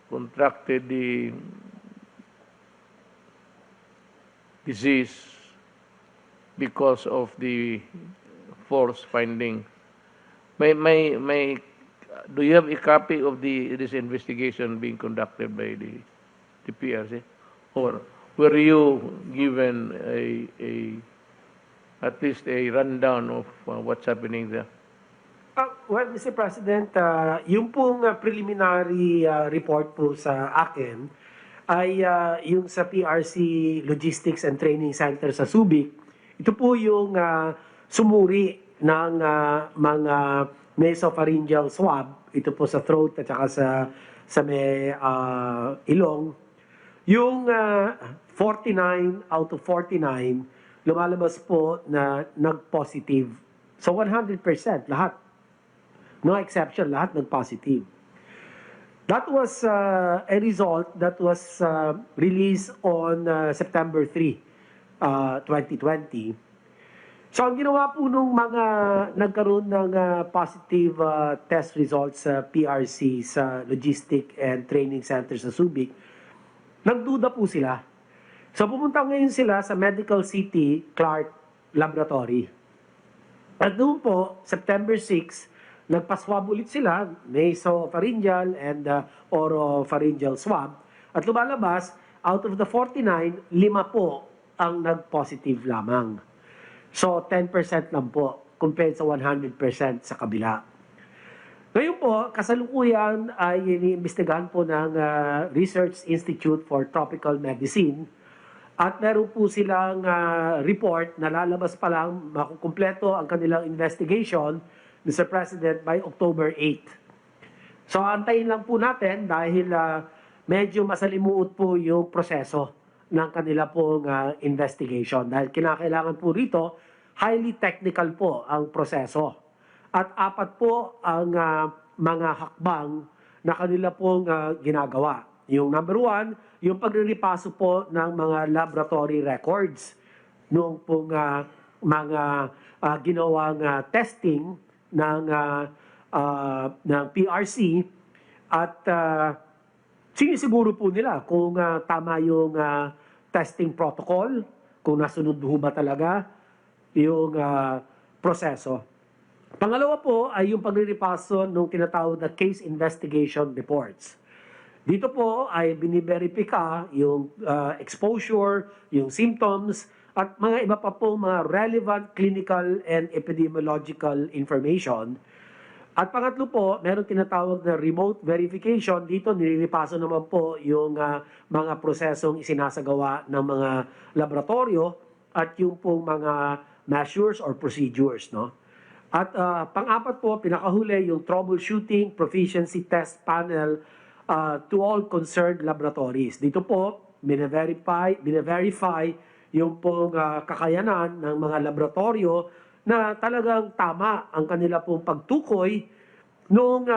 contracted the disease because of the false finding. Do you have a copy of this investigation being conducted by the PRC, or were you given at least a rundown of what's happening there? Well, Mr. President, yung pong preliminary report po sa akin ay yung sa PRC Logistics and Training Center sa Subic. Ito po yung sumuri ng mga nasopharyngeal swab. Ito po sa throat at saka sa may ilong. Yung 49 out of 49, lumalabas po na nag-positive. So 100%, lahat. No exception, lahat nag-positive. That was a result that was released on September 3, 2020. So ang ginawa po nung mga nagkaroon ng positive test results sa PRC, sa Logistic and Training Center sa Subic, nagduda po sila. So pumunta ngayon sila sa Medical City Clark Laboratory. At doon po, September 6, nagpaswab ulit sila, nasopharyngeal and oropharyngeal swab. At lumalabas, out of the 49, 5 po ang nag-positive lamang. So 10% lang po compared sa 100% sa kabila. Ngayon po, kasalukuyan ay iniimbestigahan po ng Research Institute for Tropical Medicine at meron po silang report na lalabas pa lang, makukumpleto ang kanilang investigation, Mr. President, by October 8. So antayin lang po natin dahil medyo masalimuot po yung proseso ng kanila pong investigation. Dahil kinakailangan po rito, highly technical po ang proseso. At 4 po ang mga hakbang na kanila pong ginagawa. Yung number 1, yung pagriripaso po ng mga laboratory records noong pong mga ginawang testing ng PRC at sinisiguro po nila kung tama yung testing protocol, kung nasunod ho ba talaga yung proseso. Pangalawa po ay yung pagriripaso ng tinatawag na case investigation reports. Dito po ay biniverifika yung exposure, yung symptoms, at mga iba pa po mga relevant clinical and epidemiological information. At pangatlo po, meron tinatawag na remote verification. Dito nililipaso naman po yung mga prosesong isinasagawa ng mga laboratorio at yung pong mga measures or procedures. No? At pang-apat po, pinakahuli yung troubleshooting proficiency test panel to all concerned laboratories. Dito po, bine-verify yung pong kakayanan ng mga laboratorio na talagang tama ang kanila pong pagtukoy noong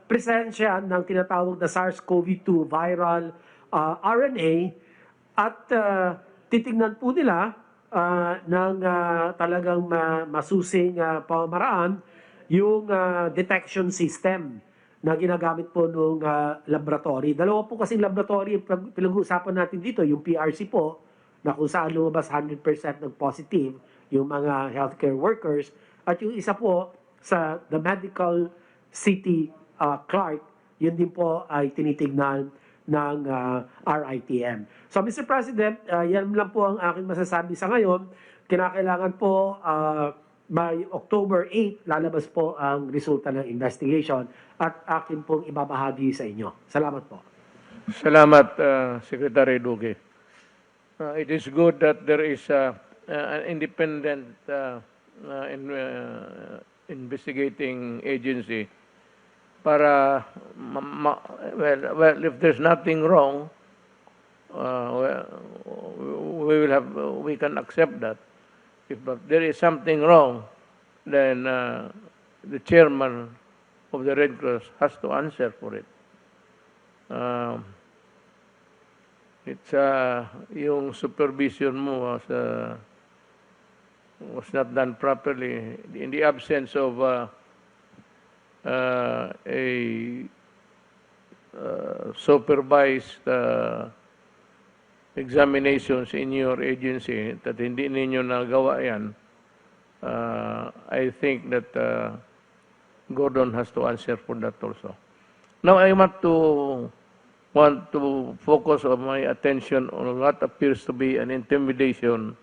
presensya ng tinatawag na SARS-CoV-2 viral RNA at titignan po nila ng talagang masusing pamamaraan yung detection system na ginagamit po ng laboratory. Dalawa po kasing laboratory pinag-uusapan natin dito, yung PRC po, na kung saan lumabas 100% ng positive yung mga healthcare workers, at yung isa po sa the Medical City Clark, yun din po ay tinitignan ng RITM. So Mr. President, yan lang po ang aking masasabi sa ngayon. Kinakailangan po by October 8, lalabas po ang resulta ng investigation at akin pong ibabahagi sa inyo. Salamat po. Salamat, Secretary Duque. It is good that there is an independent investigating agency para, well, if there's nothing wrong, we can accept that. If there is something wrong, then the chairman of the Red Cross has to answer for it. It's yung supervision mo was not done properly in the absence of a supervised examinations in your agency, that hindi ninyo nagawa yan. I think that Gordon has to answer for that also. Now I want to focus on my attention on what appears to be an intimidation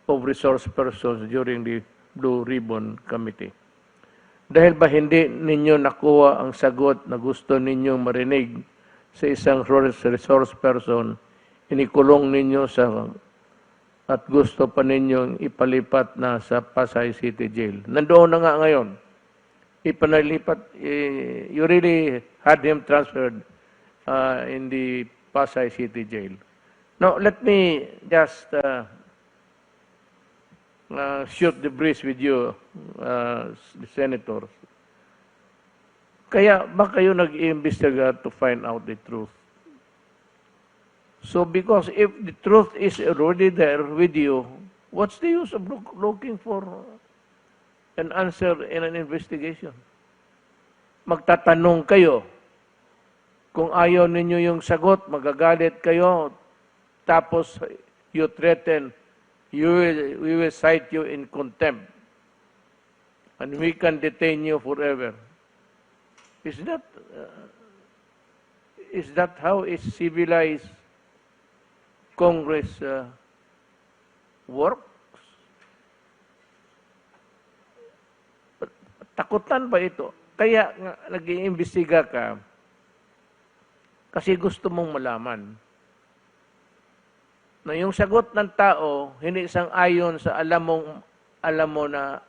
of resource persons during the Blue Ribbon Committee. Dahil ba hindi ninyo nakuha ang sagot na gusto ninyong marinig sa isang resource person, inikulong ninyo at gusto pa ninyong ipalipat na sa Pasay City Jail. Nandoon na nga ngayon. You really had him transferred in the Pasay City Jail. Now, let me just shoot the breeze with you, the senators. Kaya ba kayo nag-iimbestiga to find out the truth? So, because if the truth is already there with you, what's the use of looking for an answer in an investigation? Magtatanong kayo. Kung ayaw ninyo yung sagot, magagalit kayo. Tapos, you threaten, we will cite you in contempt. And we can detain you forever. Is that how a civilized Congress works? Takutan ba ito? Kaya nag-iimbestiga ka kasi gusto mong malaman na yung sagot ng tao hindi sang-ayon sa alam mo na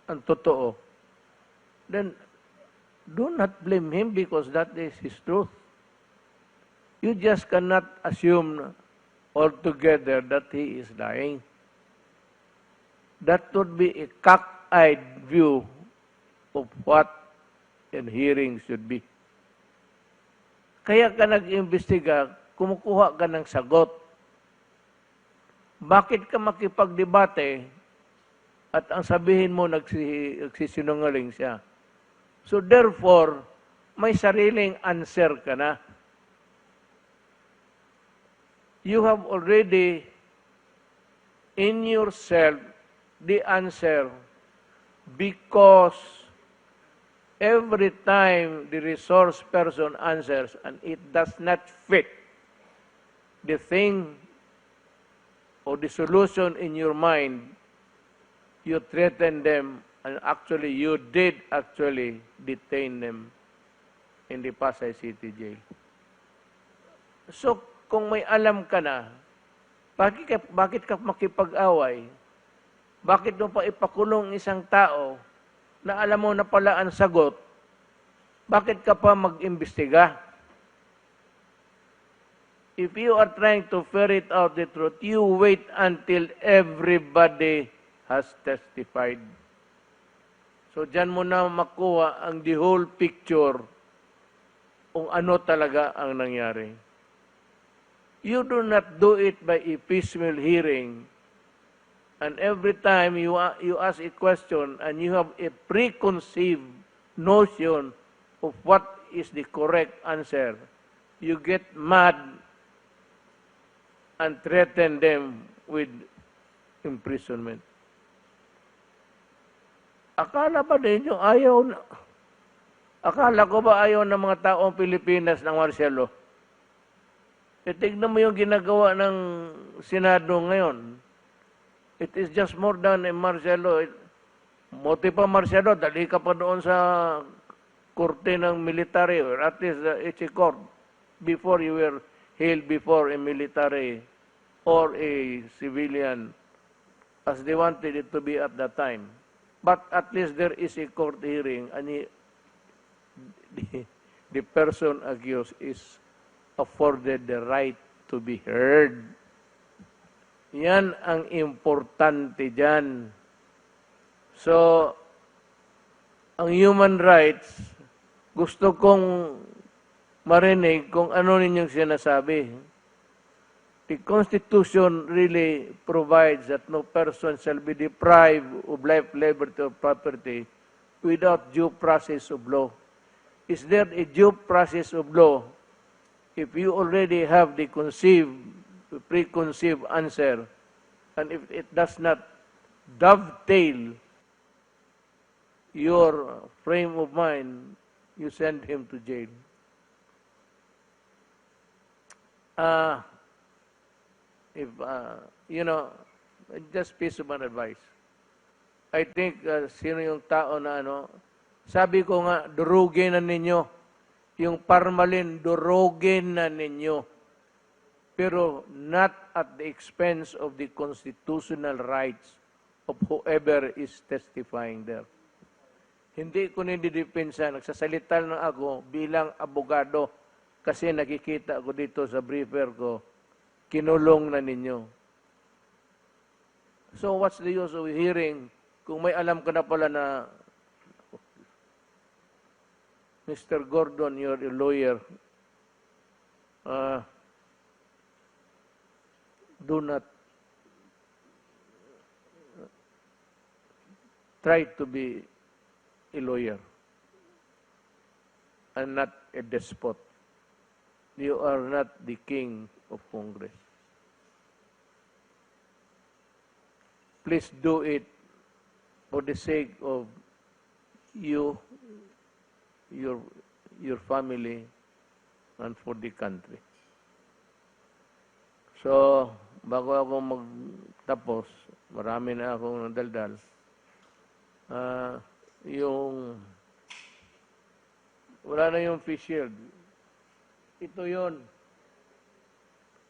ang totoo. Then do not blame him because that is his truth. You just cannot assume altogether that he is lying. That would be a cockeyed view of what a hearing should be. Kaya ka nag-imbestiga, kumukuha ka ng sagot. Bakit ka makipagdebate at ang sabihin mo nagsisinungaling siya? So therefore, may sariling answer ka na. You have already in yourself the answer because every time the resource person answers and it does not fit the thing or the solution in your mind, you threaten them and actually you did actually detain them in the Pasay City Jail. So, kung may alam ka na, bakit ka makipag-away? Bakit mo pa ipakulong isang tao na alam mo na pala ang sagot? Bakit ka pa mag-imbestiga? If you are trying to ferret out the truth, you wait until everybody has testified. So, dyan mo na makuha ang the whole picture kung ano talaga ang nangyari. You do not do it by a piecemeal hearing. And every time you ask a question and you have a preconceived notion of what is the correct answer, you get mad and threaten them with imprisonment. Akala ba ninyo akala ko ba ayaw ng mga taong Pilipinas ng Marcelo? Tignan mo yung ginagawa ng Senado ngayon. It is just more than a Marcelo. Moti pa Marcelo, dali ka pa doon sa korte ng military, or at least it's a court, before you were held before a military or a civilian, as they wanted it to be at that time. But at least there is a court hearing, and the person accused is afforded the right to be heard. Yan ang importante dyan. So, ang human rights, gusto kong marinig kung ano ninyong sinasabi. The Constitution really provides that no person shall be deprived of life, liberty, or property without due process of law. Is there a due process of law if you already have the preconceived answer, and if it does not dovetail your frame of mind, you send him to jail? Just piece of advice. I think sino yung tao na sabi ko nga, durugin na ninyo Yung parmalin, durugin na ninyo. Pero not at the expense of the constitutional rights of whoever is testifying there. Hindi ko nididepensa, nagsasalita na ako bilang abogado kasi nakikita ko dito sa briefer ko, kinulong na ninyo. So what's the use of hearing kung may alam ka na pala na Mr. Gordon, you're a lawyer. Do not try to be a lawyer and not a despot. You are not the king of Congress. Please do it for the sake of you, your family, and for the country. So, bago ako magtapos, marami na akong nadaldal. Wala na yung face shield. Ito yun.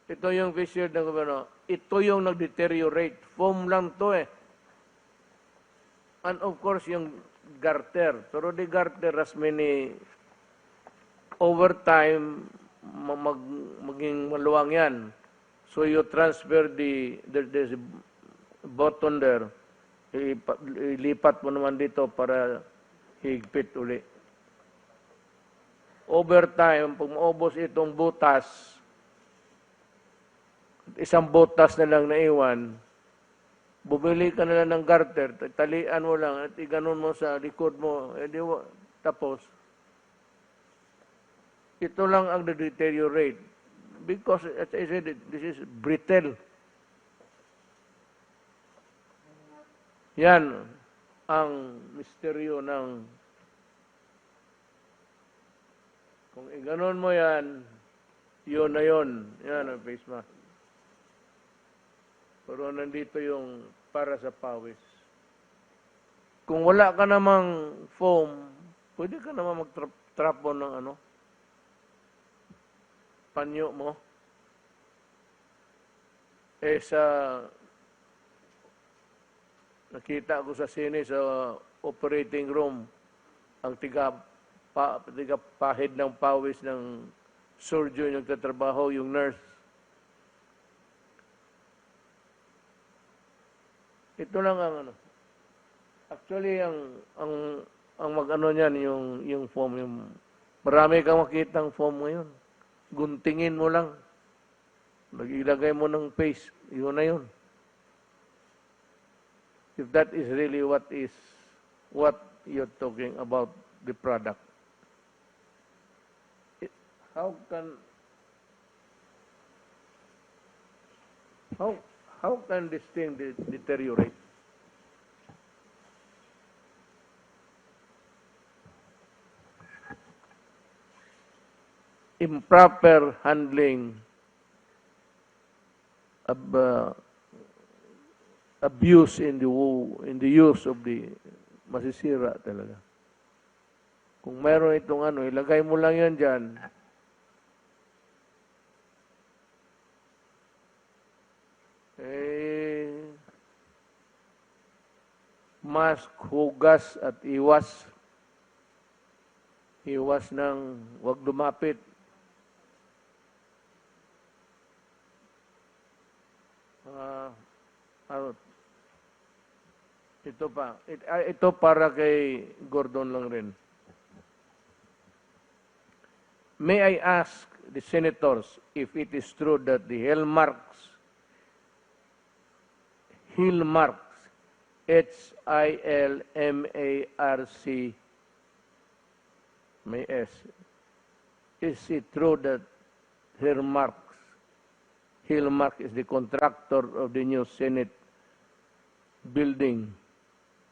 Ito yung face shield ng gobyerno. Ito yung nag-deteriorate. Foam lang to eh. And of course, yung garter. Pero the garter has many, over time, maging maluwang yan. So you transfer there's a button there. Ilipat mo naman dito para higpit uli. Over time, pag maubos itong butas, isang butas na lang naiwan, bumili ka na lang ng garter, talian mo lang at iganon mo sa likod mo, tapos, ito lang ang deteriorate. Because, as I said, this is brittle. Yan ang misteryo ng kung iganon mo yan, yun na yun. Yan ang face mask. Pero nandito yung para sa pawis. Kung wala ka namang foam, pwede ka naman mag-trapo ng panyo mo. Nakita ko sa sine sa operating room, ang pahid ng pawis ng surgeon yung tatrabaho, yung nurse. Ito lang ang Actually, ang mag-ano niyan, yung foam, marami kang makitang foam ngayon. Guntingin mo lang. Ilagay mo ng paste, yun na yun. If that is really what you're talking about the product. How can this thing deteriorate? Improper handling of abuse in the use of the masisira talaga. Kung mayroon itong ilagay mo lang yan dyan. Mask, hugas at iwas. Iwas ng wag lumapit. Ito pa. Ito para kay Gordon lang rin. May I ask the senators if it is true that the hallmarks, H-I-L-M-A-R-C, may S, is it true that Hillmark is the contractor of the new Senate building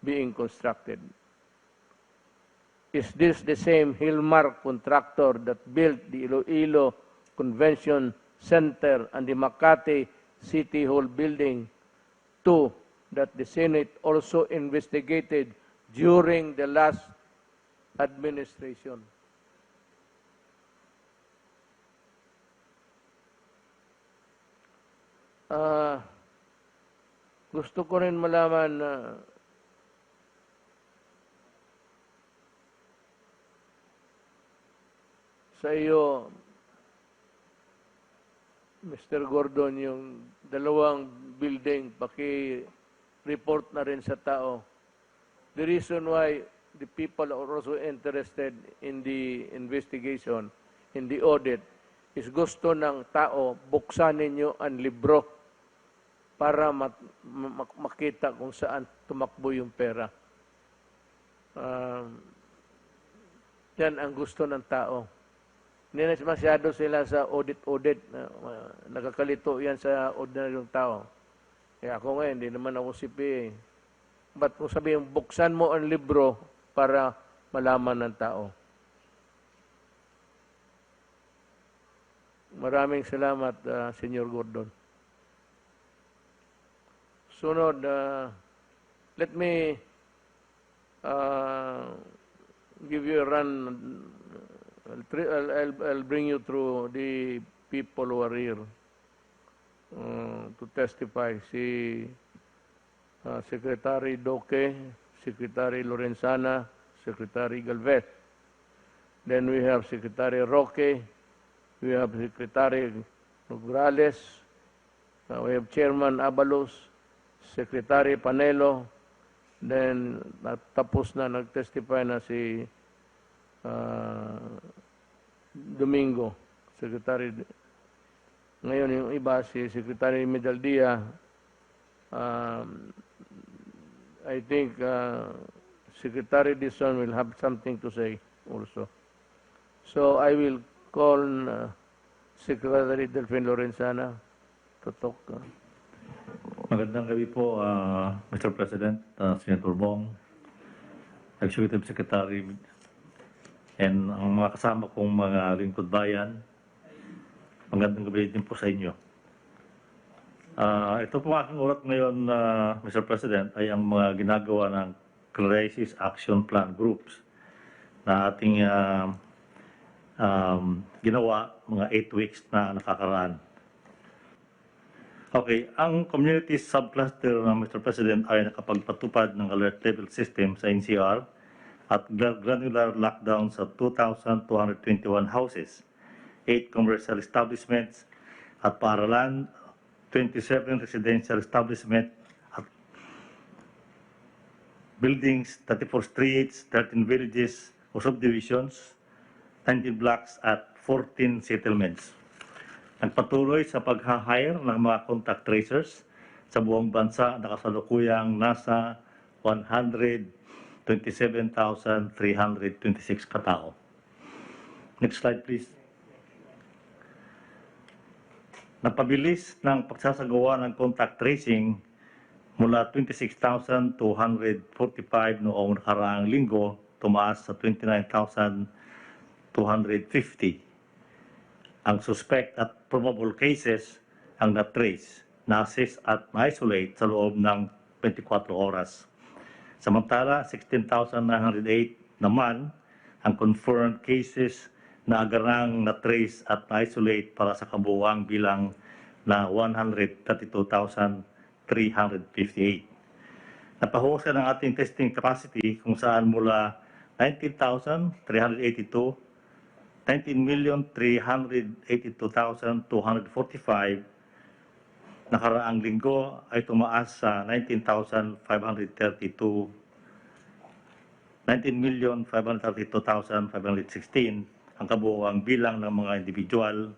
being constructed? Is this the same Hillmark contractor that built the Iloilo Convention Center and the Makati City Hall building, two that the Senate also investigated during the last administration? Gusto ko rin malaman na sa iyo, Mr. Gordon, yung dalawang building, paki-report na rin sa tao. The reason why the people are also interested in the investigation, in the audit, is gusto ng tao buksan ninyo ang libro para makita kung saan tumakbo yung pera. Yan ang gusto ng tao. Hindi na masyado sila sa audit-audit. Nakakalito yan sa ordinaryong tao. Kaya ako ngayon, hindi naman ako CPA. Ba't kung sabihin, buksan mo ang libro para malaman ng tao. Maraming salamat, Senyor Gordon. Sunod, let me give you a run. I'll bring you through the people who are here to testify. Si Secretary Doque, Secretary Lorenzana, Secretary Galvez. Then we have Secretary Roque, we have Secretary Nograles, we have Chairman Abalos, Secretary Panelo, then tapos na, nag-testify na si Domingo, Secretary. Ngayon yung iba, si Secretary Medaldia, I think Secretary Dizon will have something to say also. So I will call Secretary Delphine Lorenzana to talk. Magandang gabi po, Mr. President, Senator Bong, Executive Secretary, and ang mga kasama kong mga lingkod bayan. Magandang gabi din po sa inyo. Ito po aking ulat ngayon, Mr. President, ay ang mga ginagawa ng Crisis Action Plan Groups na ating ginawa mga 8 weeks na nakakaraan. Okay, ang community subcluster, Mr. President, ay nakapagpatupad ng alert level system sa NCR at granular lockdown sa 2,221 houses, 8 commercial establishments at paaralan, 27 residential establishment at buildings, 34 streets, 13 villages o subdivisions, 19 blocks at 14 settlements. Nagpatuloy sa pag-hire ng mga contact tracers sa buong bansa na kasalukuyang nasa 127,326 katao. Next slide, please. Napabilis ng pagsasagawa ng contact tracing mula 26,245 noong nakaraang linggo, tumaas sa 29,250. Ang suspect at probable cases ang na-trace, na-assess at na-isolate sa loob ng 24 oras. Samantala, 16,908 naman ang confirmed cases na agarang na-trace at na-isolate para sa kabuuang bilang na 132,358. Napahusay ng ating testing capacity kung saan mula 19,382, 19,382,245 nakaraang linggo ay tumaas sa 19,532,516 ang kabuuang bilang ng mga individual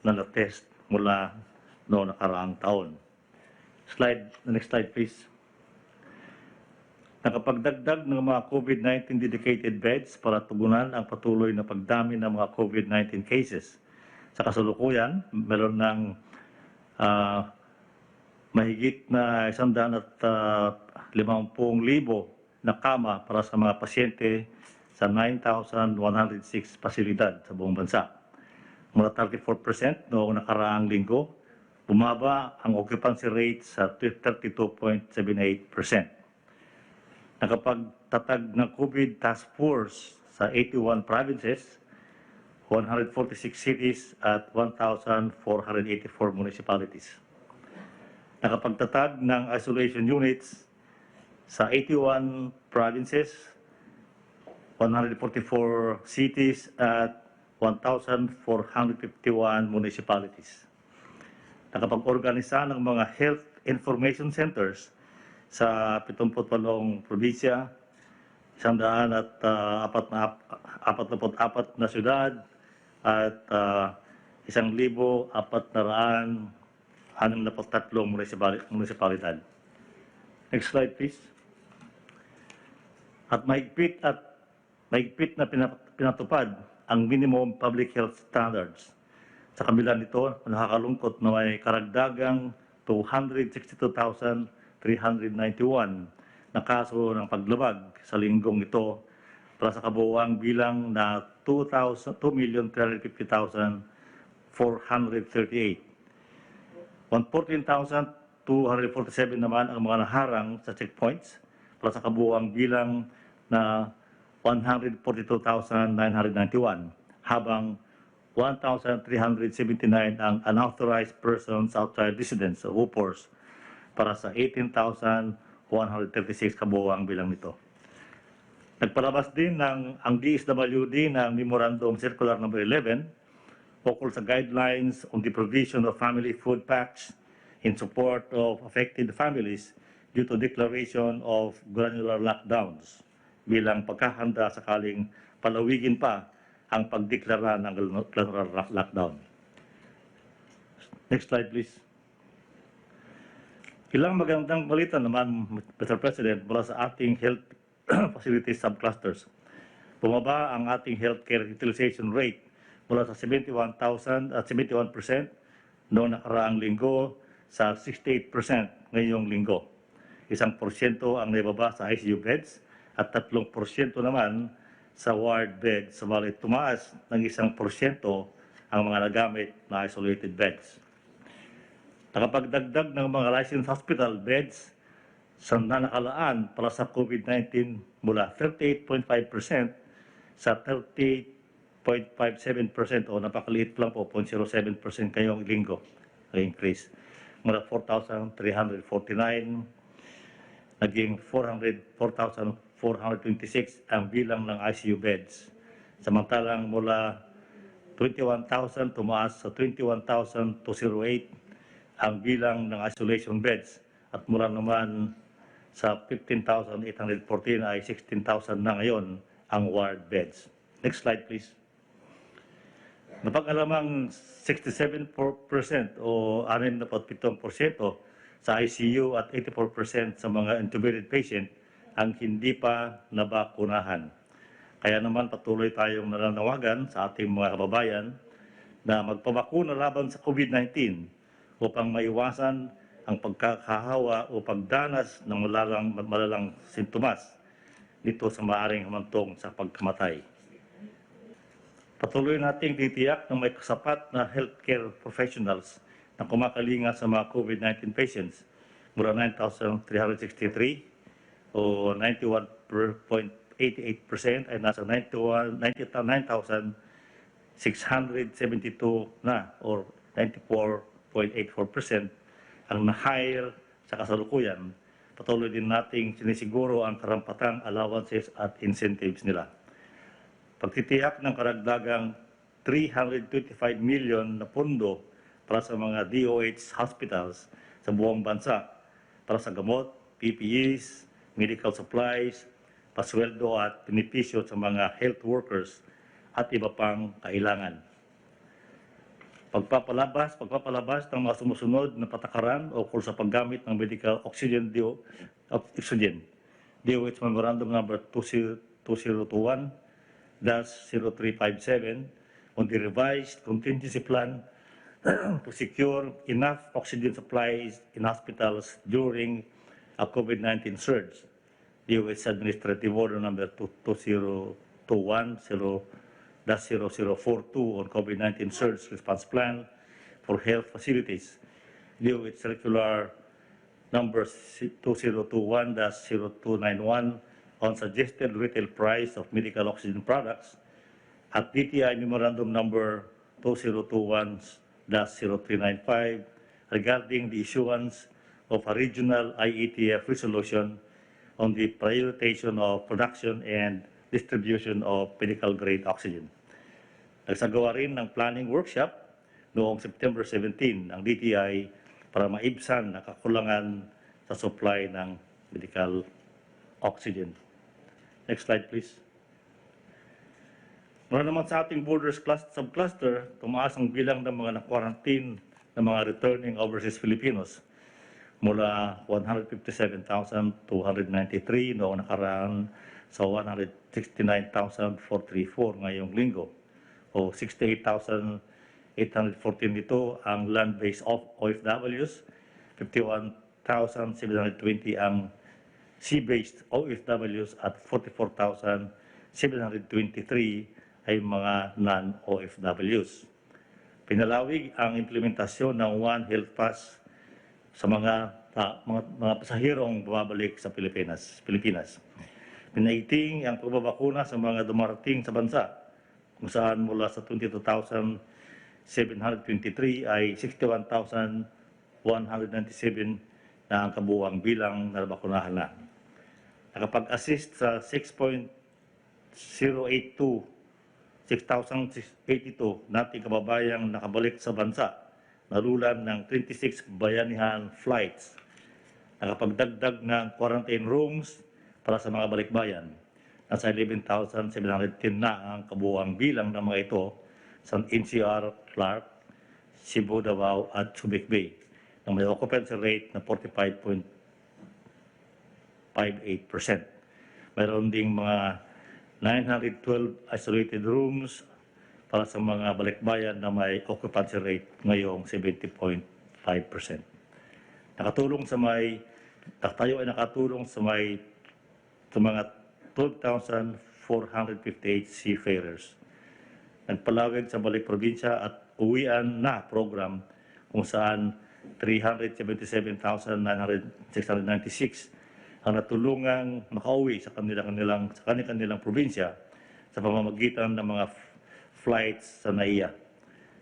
na na-test mula noong nakaraang taon. Next slide please. Nakapagdagdag ng mga COVID-19 dedicated beds para tugunan ang patuloy na pagdami ng mga COVID-19 cases. Sa kasalukuyan, meron ng mahigit na 150,000 na kama para sa mga pasyente sa 9,106 pasilidad sa buong bansa. Mula 34% noong nakaraang linggo, bumaba ang occupancy rate sa 32.78%. Nakapagtatag ng COVID Task Force sa 81 provinces, 146 cities at 1,484 municipalities. nakapagtatag ng isolation units sa 81 provinces, 144 cities at 1,451 municipalities. Nakapag-organisa ng mga health information centers sa 78 probinsya, 144 na syudad at 1,463 munisipalidad. Next slide, please. At mahigpit na pinatupad ang minimum public health standards. Sa kabila nito, nakakalungkot na may karagdagang 262,391 na kaso ng paglabag sa linggong ito para sa kabuuang bilang na 2,350,438. 114,247 naman ang mga naharang sa checkpoints para sa kabuuang bilang na 142,991, habang 1,379 ang unauthorized persons outside residence o UPORs para sa 18,136 kabuuang bilang nito. Nagpalabas din ang DSWD ng Memorandum Circular No. 11 ukol sa guidelines on the provision of family food packs in support of affected families due to declaration of granular lockdowns bilang pagkahanda sakaling palawigin pa ang pagdeklara ng granular lockdown. Next slide, please. Ilang magandang balita naman, Mr. President, mula sa ating health facilities subclusters. Bumaba ang ating healthcare utilization rate mula sa 71% noong nakaraang linggo sa 68% ngayong linggo. 1% ang naibaba sa ICU beds at 3% naman sa ward beds. Subalit tumaas ng 1% ang mga nagamit na isolated beds. Nakapagdagdag ng mga licensed hospital beds sa nakalaan para sa COVID-19 mula 38.5% sa 38.57% o napakaliit lang po, 0.07% ngayong linggo increase. Mula 4,349 naging 4,426 ang bilang ng ICU beds. Samantalang mula 21,000 tumaas sa 21,208 ang bilang ng isolation beds at mula naman sa 15,814 ay 16,000 na ngayon ang ward beds. Next slide, please. Napag-alamang 67% o 67% sa ICU at 84% sa mga intubated patient ang hindi pa nabakunahan. Kaya naman patuloy tayong nananawagan sa ating mga kababayan na magpabakuna laban sa COVID-19 upang maiwasan ang pagkakahawa o pagdanas ng malalang sintomas dito sa maaaring humantong sa pagkamatay. Patuloy nating titiyak na may kasapat na healthcare professionals na kumakalinga sa mga COVID-19 patients mula 9,363 o 91.88% ay nasa 9,672 na or 94.84% ang na-hire sa kasalukuyan. Patuloy din nating sinisiguro ang karampatang allowances at incentives nila. Pagtitiyak ng karagdagang 325 million na pondo para sa mga DOH hospitals sa buong bansa para sa gamot, PPEs, medical supplies, pasweldo at benepisyo sa mga health workers at iba pang kailangan. Pagpapalabas ng mga sumusunod na patakaran ukol sa paggamit ng medical oxygen DOH Memorandum Number 2021-0357 on the revised contingency plan to secure enough oxygen supplies in hospitals during a COVID-19 surge. DOH Administrative Order Number 2021-0042 on COVID-19 surge response plan for health facilities. DOH Circular Number 2021-0291 on suggested retail price of medical oxygen products at DTI Memorandum Number 2021-0395 regarding the issuance of a regional IETF resolution on the prioritization of production and distribution of medical-grade oxygen. Nagsagawa rin ng planning workshop noong September 17 ang DTI para maibsan ang kakulangan sa supply ng medical oxygen. Next slide, please. Mula naman sa ating borders subcluster, tumaas ang bilang ng mga na-quarantine ng mga returning overseas Filipinos mula 157,293 noong nakaraan sa 169,434 ngayong linggo, o 68,814 nito ang land-based OFWs, 51,720 ang sea-based OFWs at 44,723 ay mga non-OFWs. Pinalawig ang implementasyon ng One Health Pass sa mga pasahirong bumabalik sa Pilipinas. Pinaiting ang pagbabakuna sa mga dumarating sa bansa, kung saan mula sa 22,723 ay 61,197 na ang kabuuang bilang na nabakunahan na. Nakapag-assist sa 6,82 nating kababayang nakabalik sa bansa, nalulan ng 26 bayanihan flights. Nakapagdagdag ng quarantine rooms para sa mga balikbayan. Nasa 11,710 na ang kabuuang bilang ng mga ito sa NCR, Clark, Cebu, Davao at Subic Bay, na may occupancy rate na 45.58%. Mayroon ding mga 912 isolated rooms para sa mga balikbayan na may occupancy rate ngayong 70.5%. Tayo ay nakatulong sa mga 12,458 seafarers. Nagpalawig sa balik probinsya at uwian na program kung saan 377,696 ang natulungang makauwi sa kanilang probinsya sa pamamagitan ng mga flights sa NAIA.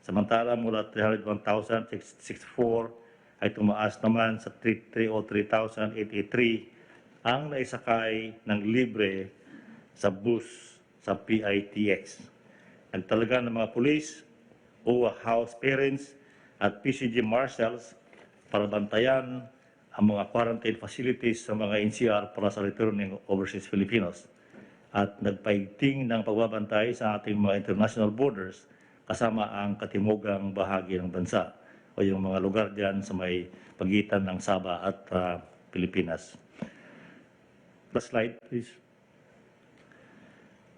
Samantala mula 301,664 ay tumaas naman sa 303,883 ang naisakay ng libre sa bus sa PITX. Nagtalaga ng mga pulis, OWA house parents at PCG marshals para bantayan ang mga quarantine facilities sa mga NCR para sa returning overseas Filipinos at nagpaigting ng pagbabantay sa ating mga international borders kasama ang katimugang bahagi ng bansa o yung mga lugar dyan sa may pagitan ng Sabah at Pilipinas. Last slide, please.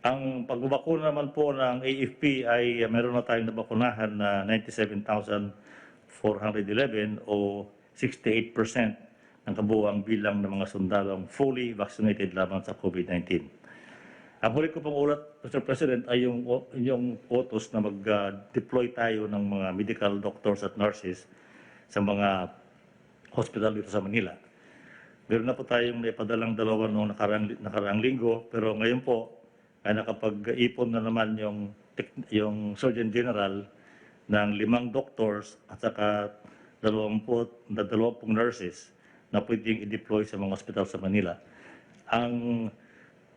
Ang pagbabakuna naman po ng AFP ay meron na tayong nabakunahan na 97,411 o 68% ng kabuuang bilang ng mga sundalong fully vaccinated laban sa COVID-19. Ang huli ko pong ulat, Mr. President, ay yung utos na mag-deploy tayo ng mga medical doctors at nurses sa mga hospital dito sa Manila. Meron na po tayong naipadalang dalawa noong nakaraang linggo, pero ngayon po ay nakapag-ipon na naman yung Surgeon General ng 5 doctors at saka 20 nurses na pwedeng i-deploy sa mga hospital sa Manila. Ang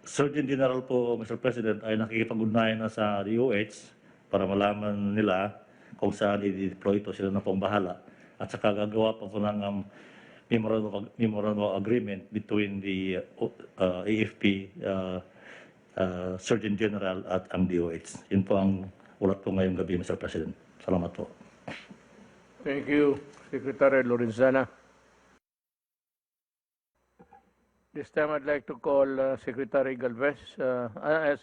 Surgeon General po, Mr. President, ay nakikipag-ugnayan na sa DOH para malaman nila kung saan i-deploy ito. Sila na pong bahala. At saka gagawa pa po ng memorandum of agreement between the AFP, Surgeon General at ang DOH. Yun po ang ulat po ngayong gabi, Mr. President. Salamat po. Thank you, Secretary Lorenzana. This time I'd like to call Secretary Galvez, Galvez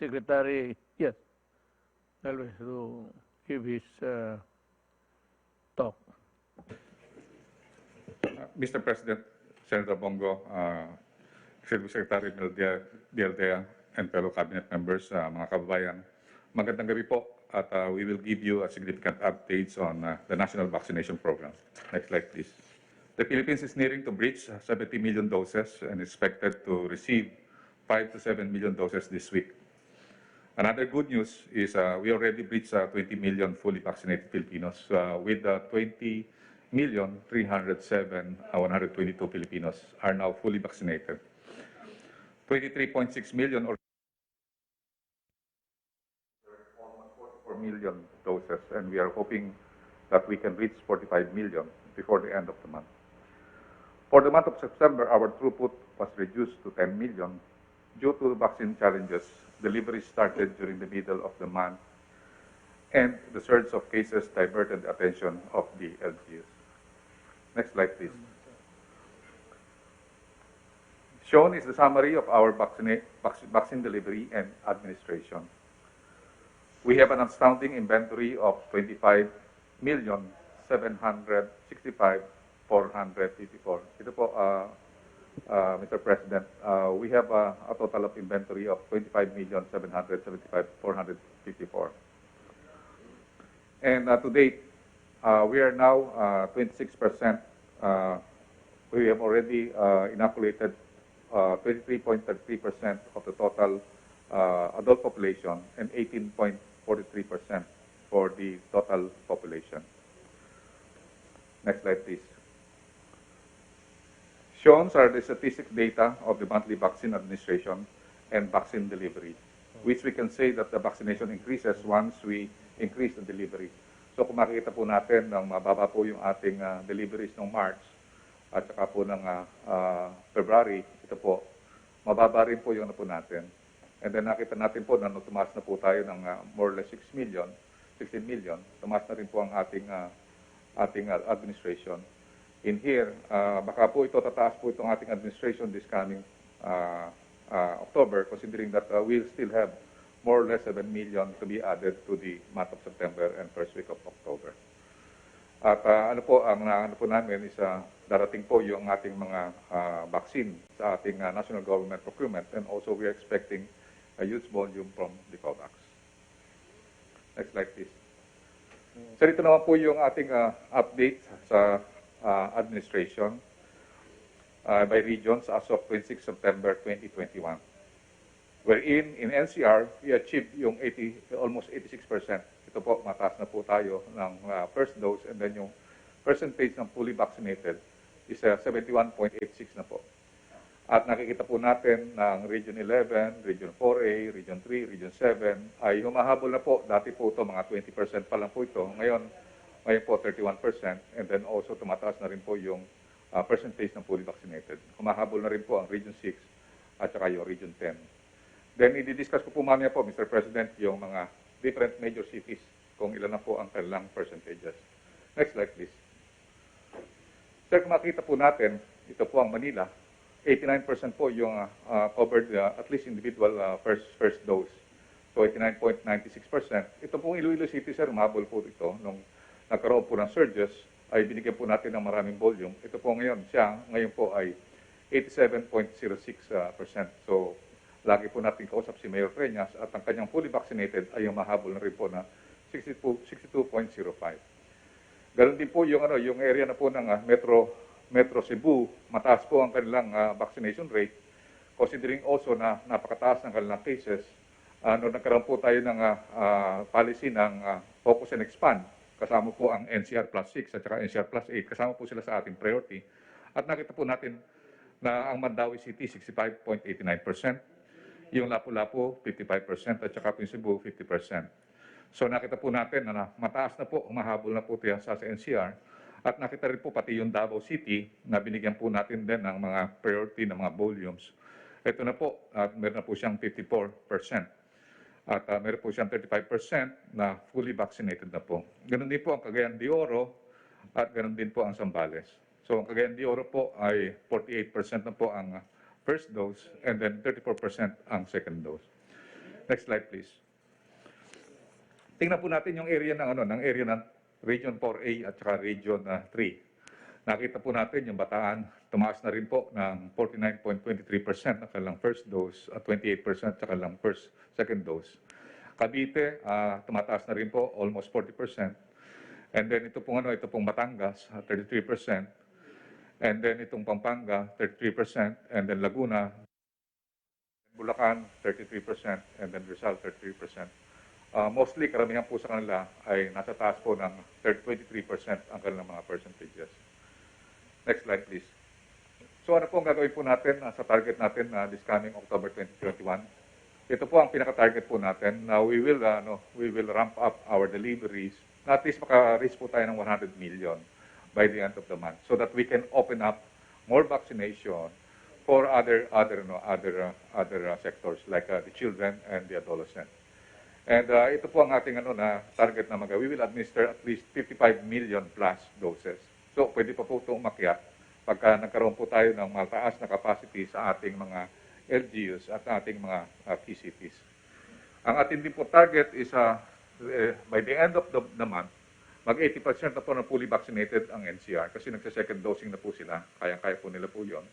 to give his talk. Mr. President, Senator Bongo, Secretary Duterte, and fellow cabinet members, mga kababayan, magandang gabi po at we will give you a significant updates on the national vaccination program. Next slide, please. The Philippines is nearing to breach 70 million doses and expected to receive 5 to 7 million doses this week. Another good news is we already breached 20 million fully vaccinated Filipinos with 20 122 Filipinos are now fully vaccinated. 23.6 million or 4 million doses, and we are hoping that we can reach 45 million before the end of the month. For the month of September, our throughput was reduced to 10 million due to vaccine challenges. Delivery started during the middle of the month, and the surge of cases diverted the attention of the LGUs. Next slide, please. Shown is the summary of our vaccine delivery and administration. We have an astounding inventory of 25,765,454. Ito po, Mr. President, we have a total of inventory of 25,775,454. And to date, we are now 26%. We have already inoculated 23.33% of the total adult population and 18.43% for the total population. Next slide, please. Shown are the statistics data of the monthly vaccine administration and vaccine delivery, which we can say that the vaccination increases once we increase the delivery. So kung makikita po natin na mababa po yung ating deliveries ng March at saka po ng February, ito po, mababa rin po yung po natin. And then nakita natin po na tumaas na po tayo ng more or less 16 million, tumaas na rin po ang ating administration. In here, baka po ito tataas po itong ating administration this coming October, considering that we'll still have more or less 7 million to be added to the month of September and first week of October. At ang po namin is darating po yung ating mga vaccine sa ating national government procurement, and also we are expecting a huge volume from the COVAX. Next slide, please. So ito naman po yung ating update sa administration by regions as of 26 September 2021. Wherein in NCR, we achieved yung almost 86%. Ito po, mataas na po tayo ng first dose, and then yung percentage ng fully vaccinated is 71.86 na po. At nakikita po natin na ang Region 11, Region 4A, Region 3, Region 7 ay humahabol na po. Dati po ito, mga 20% pa lang po ito. Ngayon po 31%, and then also tumataas na rin po yung percentage ng fully vaccinated. Humahabol na rin po ang Region 6 at saka yung Region 10. Then, i-discuss ko po mamaya po, Mr. President, yung mga different major cities, kung ilan na po ang kanilang percentages. Next slide, please. Sir, kung makita po natin, ito po ang Manila. 89% po yung covered, at least individual first dose. So, 89.96%. Ito pong Iloilo City, sir, umabol po ito. Nung nagkaroon po ng surges, ay binigyan po natin ng maraming volume. Ito po ngayon po ay 87.06%. So, lagi po natin kausap si Mayor Treñas at ang kanyang fully vaccinated ay mahabol na rin po na 62.05. Ganon din po yung area na po ng Metro Cebu, mataas po ang kanilang vaccination rate, considering also na napakataas ng kanilang cases. Noong nagkaroon po tayo ng policy ng focus and expand, kasama po ang NCR plus 6 at saka NCR plus 8, kasama po sila sa ating priority. At nakita po natin na ang Mandawi City, 65.89%, yung Lapu-Lapu, 55%, at saka yung Cebu, 50%. So nakita po natin na mataas na po, umahabol na po tayo sa NCR. At nakita rin po pati yung Davao City na binigyan po natin din ng mga priority ng mga volumes. Ito na po, meron na po siyang 54%. At meron po siyang 35% na fully vaccinated na po. Ganon din po ang Cagayan de Oro at ganon din po ang Zambales. So ang Cagayan de Oro po ay 48% na po ang first dose and then 34% ang second dose. Next slide, please. Tingnan po natin yung area ng area ng Region 4A at saka Region 3. Nakita po natin yung Bataan, tumaas na rin po ng 49.23% ng kanilang first dose at 28% sa kanilang second dose. Cavite, tumataas na rin po, almost 40%. And then ito pong Batangas, 33%. And then itong Pampanga, 33%. And then Laguna, Bulacan, 33%. And then Rizal, 33%. Mostly, karamihan po sa kanila ay nasa taas po ng 23% ang kanilang mga percentages. Next slide, please. So ano po ang gagawin po natin sa target natin this coming October 2021? Ito po ang pinaka-target po natin. Now, we will ramp up our deliveries na at least maka-reach po tayo ng 100 million by the end of the month so that we can open up more vaccination for other sectors like the children and the adolescents. And ito po ang ating target na we will administer at least 55 million plus doses. So pwede pa po ito umakyat pagka nagkaroon po tayo ng mataas na capacity sa ating mga LGUs at ating mga PCPs. Ang ating din po target is by the end of the month, mag-80% na po na fully vaccinated ang NCR kasi nagsa-second dosing na po sila. Kaya po nila po yun.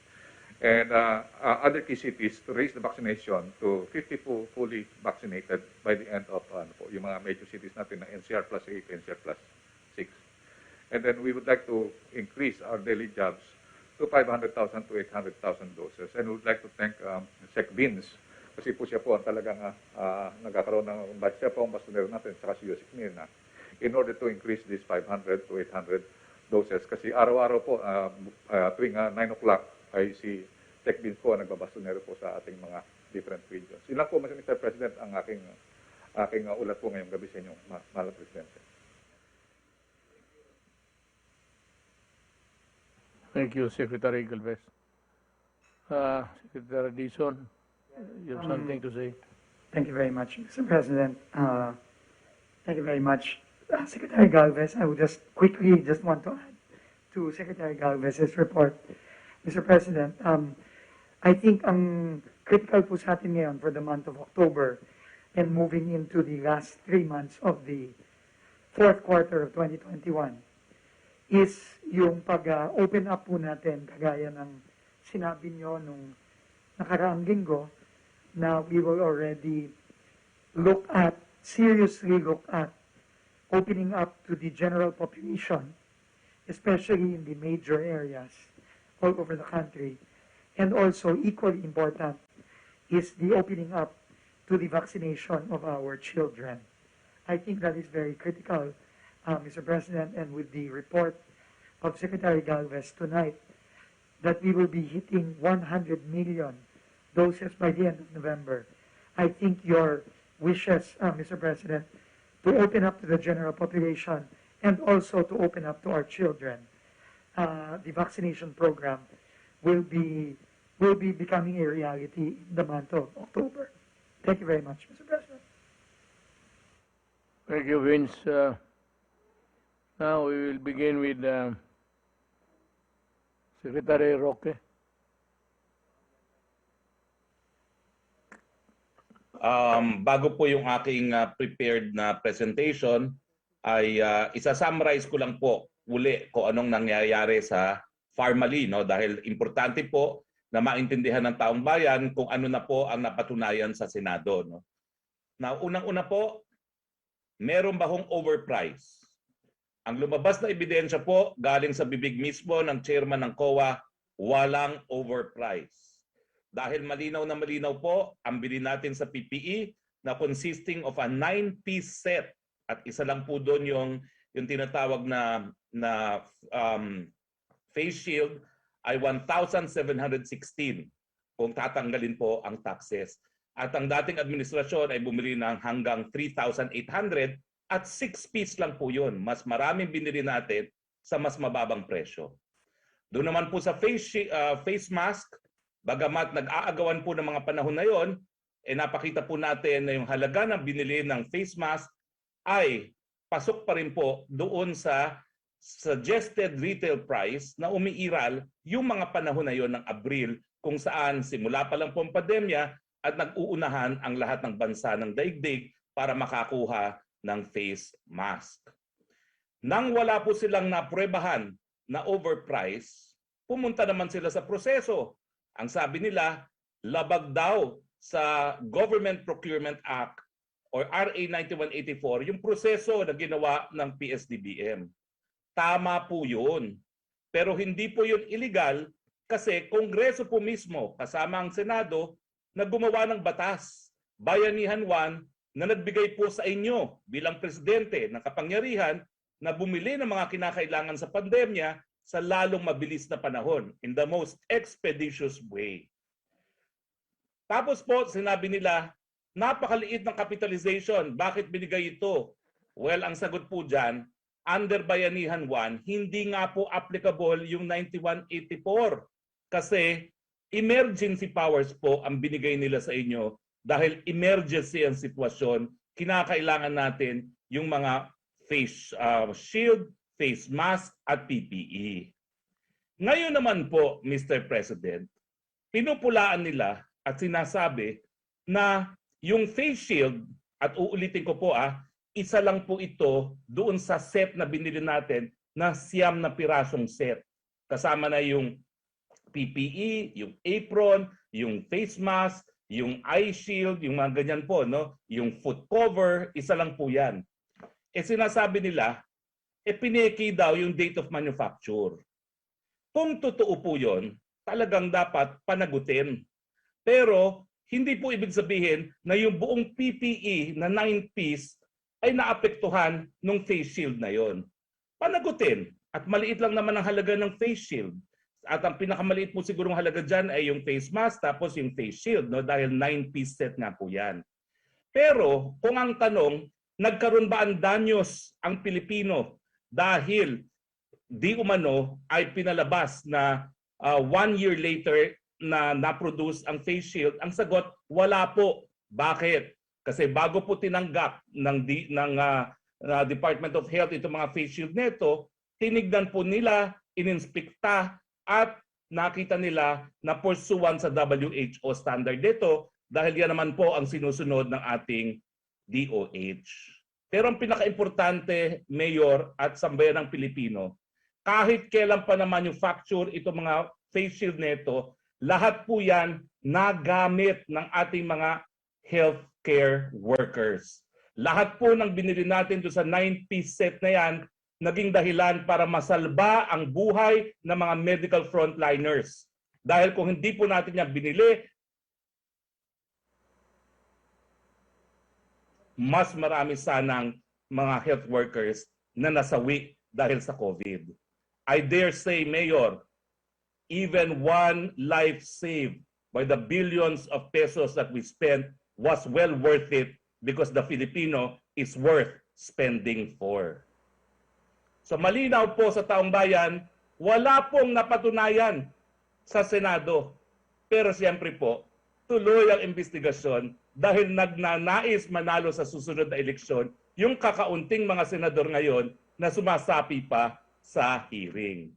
And other key cities to raise the vaccination to 50 fully vaccinated by the end of yung mga major cities natin na NCR plus 8, NCR plus 6. And then we would like to increase our daily jobs to 500,000 to 800,000 doses. And we would like to thank Sept kasi po siya po ang talagang nagkakaroon ng siya po ang bastonero natin saka si Yusik Mirna in order to increase this 500 to 800 doses. Kasi araw-araw po tuwing 9 o'clock ay si Tech Beans po nagbabastonero po sa ating mga different regions. Ilan po, Mr. President, ang aking ulat po ngayong gabi sa inyo, Mahal na Presidente. Thank you, Secretary Galvez. Secretary Dizon, you have something to say? Thank you very much, Mr. President. Thank you very much, Secretary Galvez. I would just quickly want to add to Secretary Galvez's report. Mr. President, I think ang critical po sa atin ngayon for the month of October and moving into the last 3 months of the fourth quarter of 2021 is yung pag-open up po natin, kagaya ng sinabi nyo nung nakaraang linggo, na we will already seriously look at opening up to the general population, especially in the major areas all over the country. And also, equally important, is the opening up to the vaccination of our children. I think that is very critical, Mr. President, and with the report of Secretary Galvez tonight, that we will be hitting 100 million doses by the end of November. I think your wishes, Mr. President, to open up to the general population and also to open up to our children, the vaccination program will be becoming a reality in the month of October. Thank you very much, Mr. President. Thank you, Vince. Now we will begin with Secretary Roque. Bago po yung aking prepared na presentation, ay isa-summarize ko lang po uli kung anong nangyayari sa Pharmaly, no? Dahil importante po na maintindihan ng taong bayan kung ano na po ang napatunayan sa Senado. No? Now, unang-una po, meron ba hong overprice? Ang lumabas na ebidensya po galing sa bibig mismo ng chairman ng COA, walang overprice. Dahil malinaw na malinaw po ang bili natin sa PPE na consisting of a 9-piece set at isa lang po doon yung tinatawag na face shield ay 1,716 kung tatanggalin po ang taxes. At ang dating administrasyon ay bumili ng hanggang 3,800 at 6-piece lang po yun. Mas maraming binili natin sa mas mababang presyo. Doon naman po sa face mask, bagamat nag-aagawan po ng mga panahon na yon, napakita po natin na yung halaga ng binili ng face mask ay pasok pa rin po doon sa suggested retail price na umiiral yung mga panahon na yon ng Abril, kung saan simula pa lang po ang pandemya at nag-uunahan ang lahat ng bansa ng daigdig para makakuha ng face mask. Nang wala po silang napruebahan na overprice, pumunta naman sila sa proseso. Ang sabi nila, labag daw sa Government Procurement Act or RA 9184 yung proseso na ginawa ng PSDBM. Tama po yun. Pero hindi po yun illegal kasi Kongreso po mismo kasama ang Senado na gumawa ng batas, Bayanihan 1, na nagbigay po sa inyo bilang presidente ng kapangyarihan na bumili ng mga kinakailangan sa pandemya sa lalong mabilis na panahon in the most expeditious way. Tapos po, sinabi nila, napakaliit ng capitalization. Bakit binigay ito? Well, ang sagot po dyan, under Bayanihan 1, hindi nga po applicable yung 9184 kasi emergency powers po ang binigay nila sa inyo dahil emergency ang sitwasyon, kinakailangan natin yung mga face shield, face mask at PPE. Ngayon naman po, Mr. President, pinupulaan nila at sinasabi na yung face shield, at uulitin ko po isa lang po ito doon sa set na binili natin na 9 na pirasong set. Kasama na yung PPE, yung apron, yung face mask, yung eye shield, yung mga ganyan po, no? Yung foot cover, isa lang po yan. Sinasabi nila, pineki daw yung date of manufacture. Kung totoo po yun, talagang dapat panagutin. Pero hindi po ibig sabihin na yung buong PPE na 9-piece ay naapektuhan ng face shield na yon. Panagutin. At maliit lang naman ang halaga ng face shield. At ang pinakamaliit po sigurong halaga dyan ay yung face mask tapos yung face shield, no? Dahil 9-piece set nga po yan. Pero kung ang tanong, nagkaroon ba ang danyos ang Pilipino dahil di umano ay pinalabas na 1 year later na na-produce ang face shield? Ang sagot, wala po. Bakit? Kasi bago po tinanggap ng Department of Health itong mga face shield nito, tinignan po nila, ininspekta, at nakita nila na pursuant sa WHO standard dito dahil yan naman po ang sinusunod ng ating DOH. Pero ang pinaka-importante, Mayor at sambayan ng Pilipino, kahit kailan pa na manufacture itong mga face shield nito, lahat po yan nagamit ng ating mga healthcare workers. Lahat po ng binili natin doon sa 9-piece set na yan, naging dahilan para masalba ang buhay ng mga medical frontliners. Dahil kung hindi po natin yan binili, mas marami sanang mga health workers na nasawi dahil sa COVID. I dare say, Mayor, even one life saved by the billions of pesos that we spent was well worth it because the Filipino is worth spending for. So malinaw po sa taong bayan, wala pong napatunayan sa Senado. Pero siyempre po, tuloy ang investigasyon dahil nagnanais manalo sa susunod na eleksyon yung kakaunting mga senador ngayon na sumasapi pa sa hearing.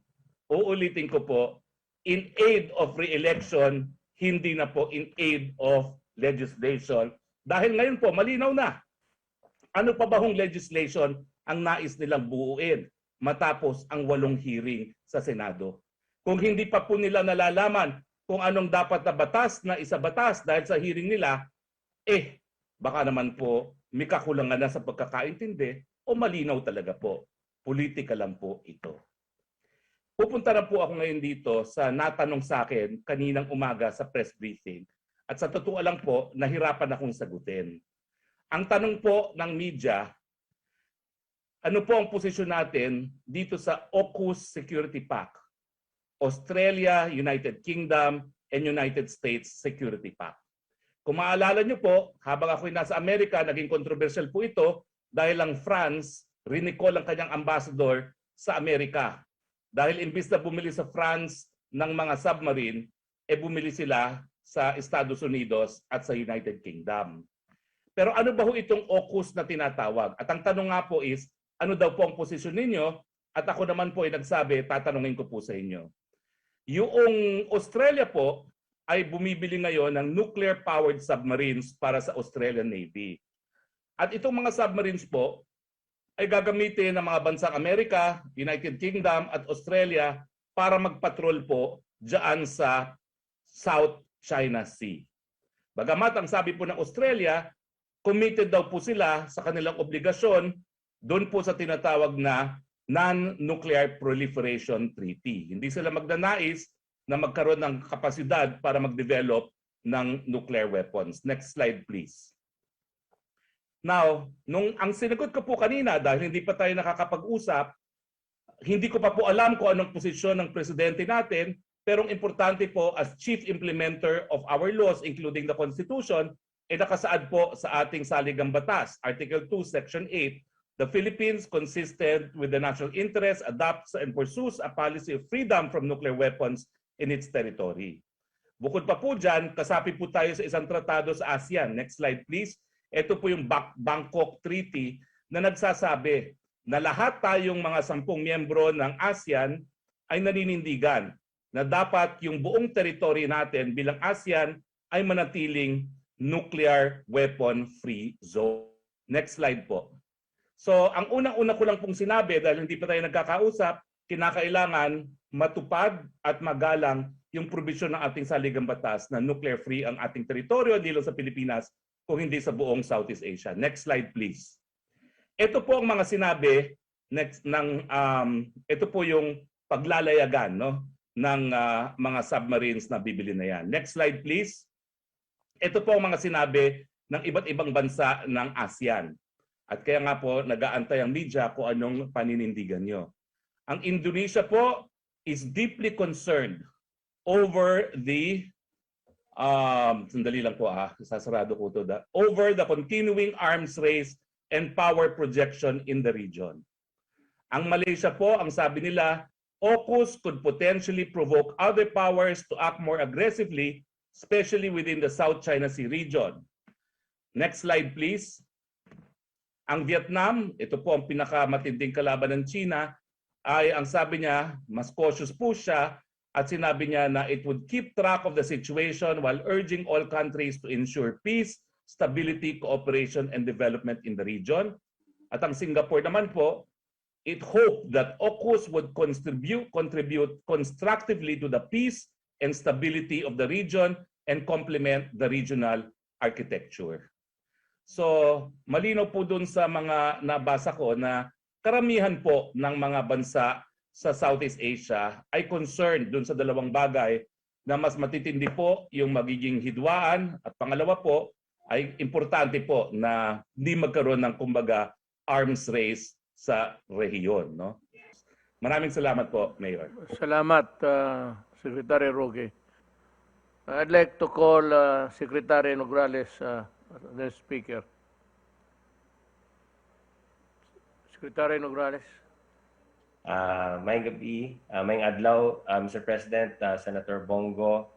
Uulitin ko po, in aid of re-election, hindi na po in aid of legislation. Dahil ngayon po, malinaw na. Ano pa ba hong legislation ang nais nilang buuin matapos ang 8 hearing sa Senado? Kung hindi pa po nila nalalaman kung anong dapat na batas na isabatas dahil sa hearing nila, baka naman po may kakulangan na sa pagkakaintindi o malinaw talaga po. Politika lang po ito. Pupunta na po ako ngayon dito sa natanong sa akin kaninang umaga sa press briefing at sa totoo lang po, nahirapan akong sagutin. Ang tanong po ng media, ano po ang posisyon natin dito sa AUKUS Security Pact? Australia, United Kingdom, and United States Security Pact. Kung maalala nyo po, habang ako'y nasa Amerika, naging controversial po ito dahil ang France, rinicall ang kanyang ambassador sa Amerika. Dahil imbis na bumili sa France ng mga submarine, bumili sila sa Estados Unidos at sa United Kingdom. Pero ano ba ho itong AUKUS na tinatawag? At ang tanong nga po is, ano daw po ang posisyon ninyo? At ako naman po ay nagsabi, tatanungin ko po sa inyo. Yung Australia po ay bumibili ngayon ng nuclear-powered submarines para sa Australian Navy. At itong mga submarines po ay gagamitin ng mga bansang Amerika, United Kingdom at Australia para magpatrol po dyan sa South China Sea. Bagamat ang sabi po ng Australia, committed daw po sila sa kanilang obligasyon doon po sa tinatawag na Non-Nuclear Proliferation Treaty. Hindi sila magnanais na magkaroon ng kapasidad para mag-develop ng nuclear weapons. Next slide, please. Now, ang sinagot ko po kanina, dahil hindi pa tayo nakakapag-usap, hindi ko pa po alam kung anong posisyon ng presidente natin, pero ang importante po as chief implementer of our laws, including the Constitution, nakasaad po sa ating saligang batas, Article 2, Section 8, the Philippines, consistent with the national interest, adopts and pursues a policy of freedom from nuclear weapons in its territory. Bukod pa po dyan, kasapi po tayo sa isang tratado sa ASEAN. Next slide please. Ito po yung Bangkok Treaty na nagsasabi na lahat tayong mga 10 miyembro ng ASEAN ay naninindigan na dapat yung buong teritoryo natin bilang ASEAN ay manatiling nuclear weapon-free zone. Next slide po. So, ang unang-una ko lang pong sinabi, dahil hindi pa tayo nagkakausap, kinakailangan matupad at magalang yung probisyon ng ating saligang batas na nuclear-free ang ating teritoryo, hindi lang sa Pilipinas, kung hindi sa buong Southeast Asia. Next slide, please. Ito po ang mga sinabi ito po yung paglalayagan, no, ng mga submarines na bibili na yan. Next slide, please. Ito po ang mga sinabi ng iba't ibang bansa ng ASEAN. At kaya nga po, nag-aantay ang media kung anong paninindigan nyo. Ang Indonesia po is deeply concerned over the sandali lang po sasarado ko to, over the continuing arms race and power projection in the region. Ang Malaysia po, ang sabi nila, AUKUS could potentially provoke other powers to act more aggressively, especially within the South China Sea region. Next slide, please. Ang Vietnam, ito po ang pinakamatinding kalaban ng China, ay ang sabi niya, mas cautious po siya at sinabi niya na it would keep track of the situation while urging all countries to ensure peace, stability, cooperation, and development in the region. At ang Singapore naman po, it hoped that AUKUS would contribute constructively to the peace and stability of the region and complement the regional architecture. So, malinaw po dun sa mga nabasa ko na karamihan po ng mga bansa sa Southeast Asia ay concerned dun sa dalawang bagay na mas matitindi po yung magiging hidwaan at pangalawa po ay importante po na hindi magkaroon ng kumbaga arms race sa rehiyon, no? Maraming salamat po, Mayor. Salamat, Secretary Roque. I'd like to call Secretary Nograles the speaker. Secretary Nograles. Mayang gabi, mayang adlaw, Mr. President, Senator Bongo,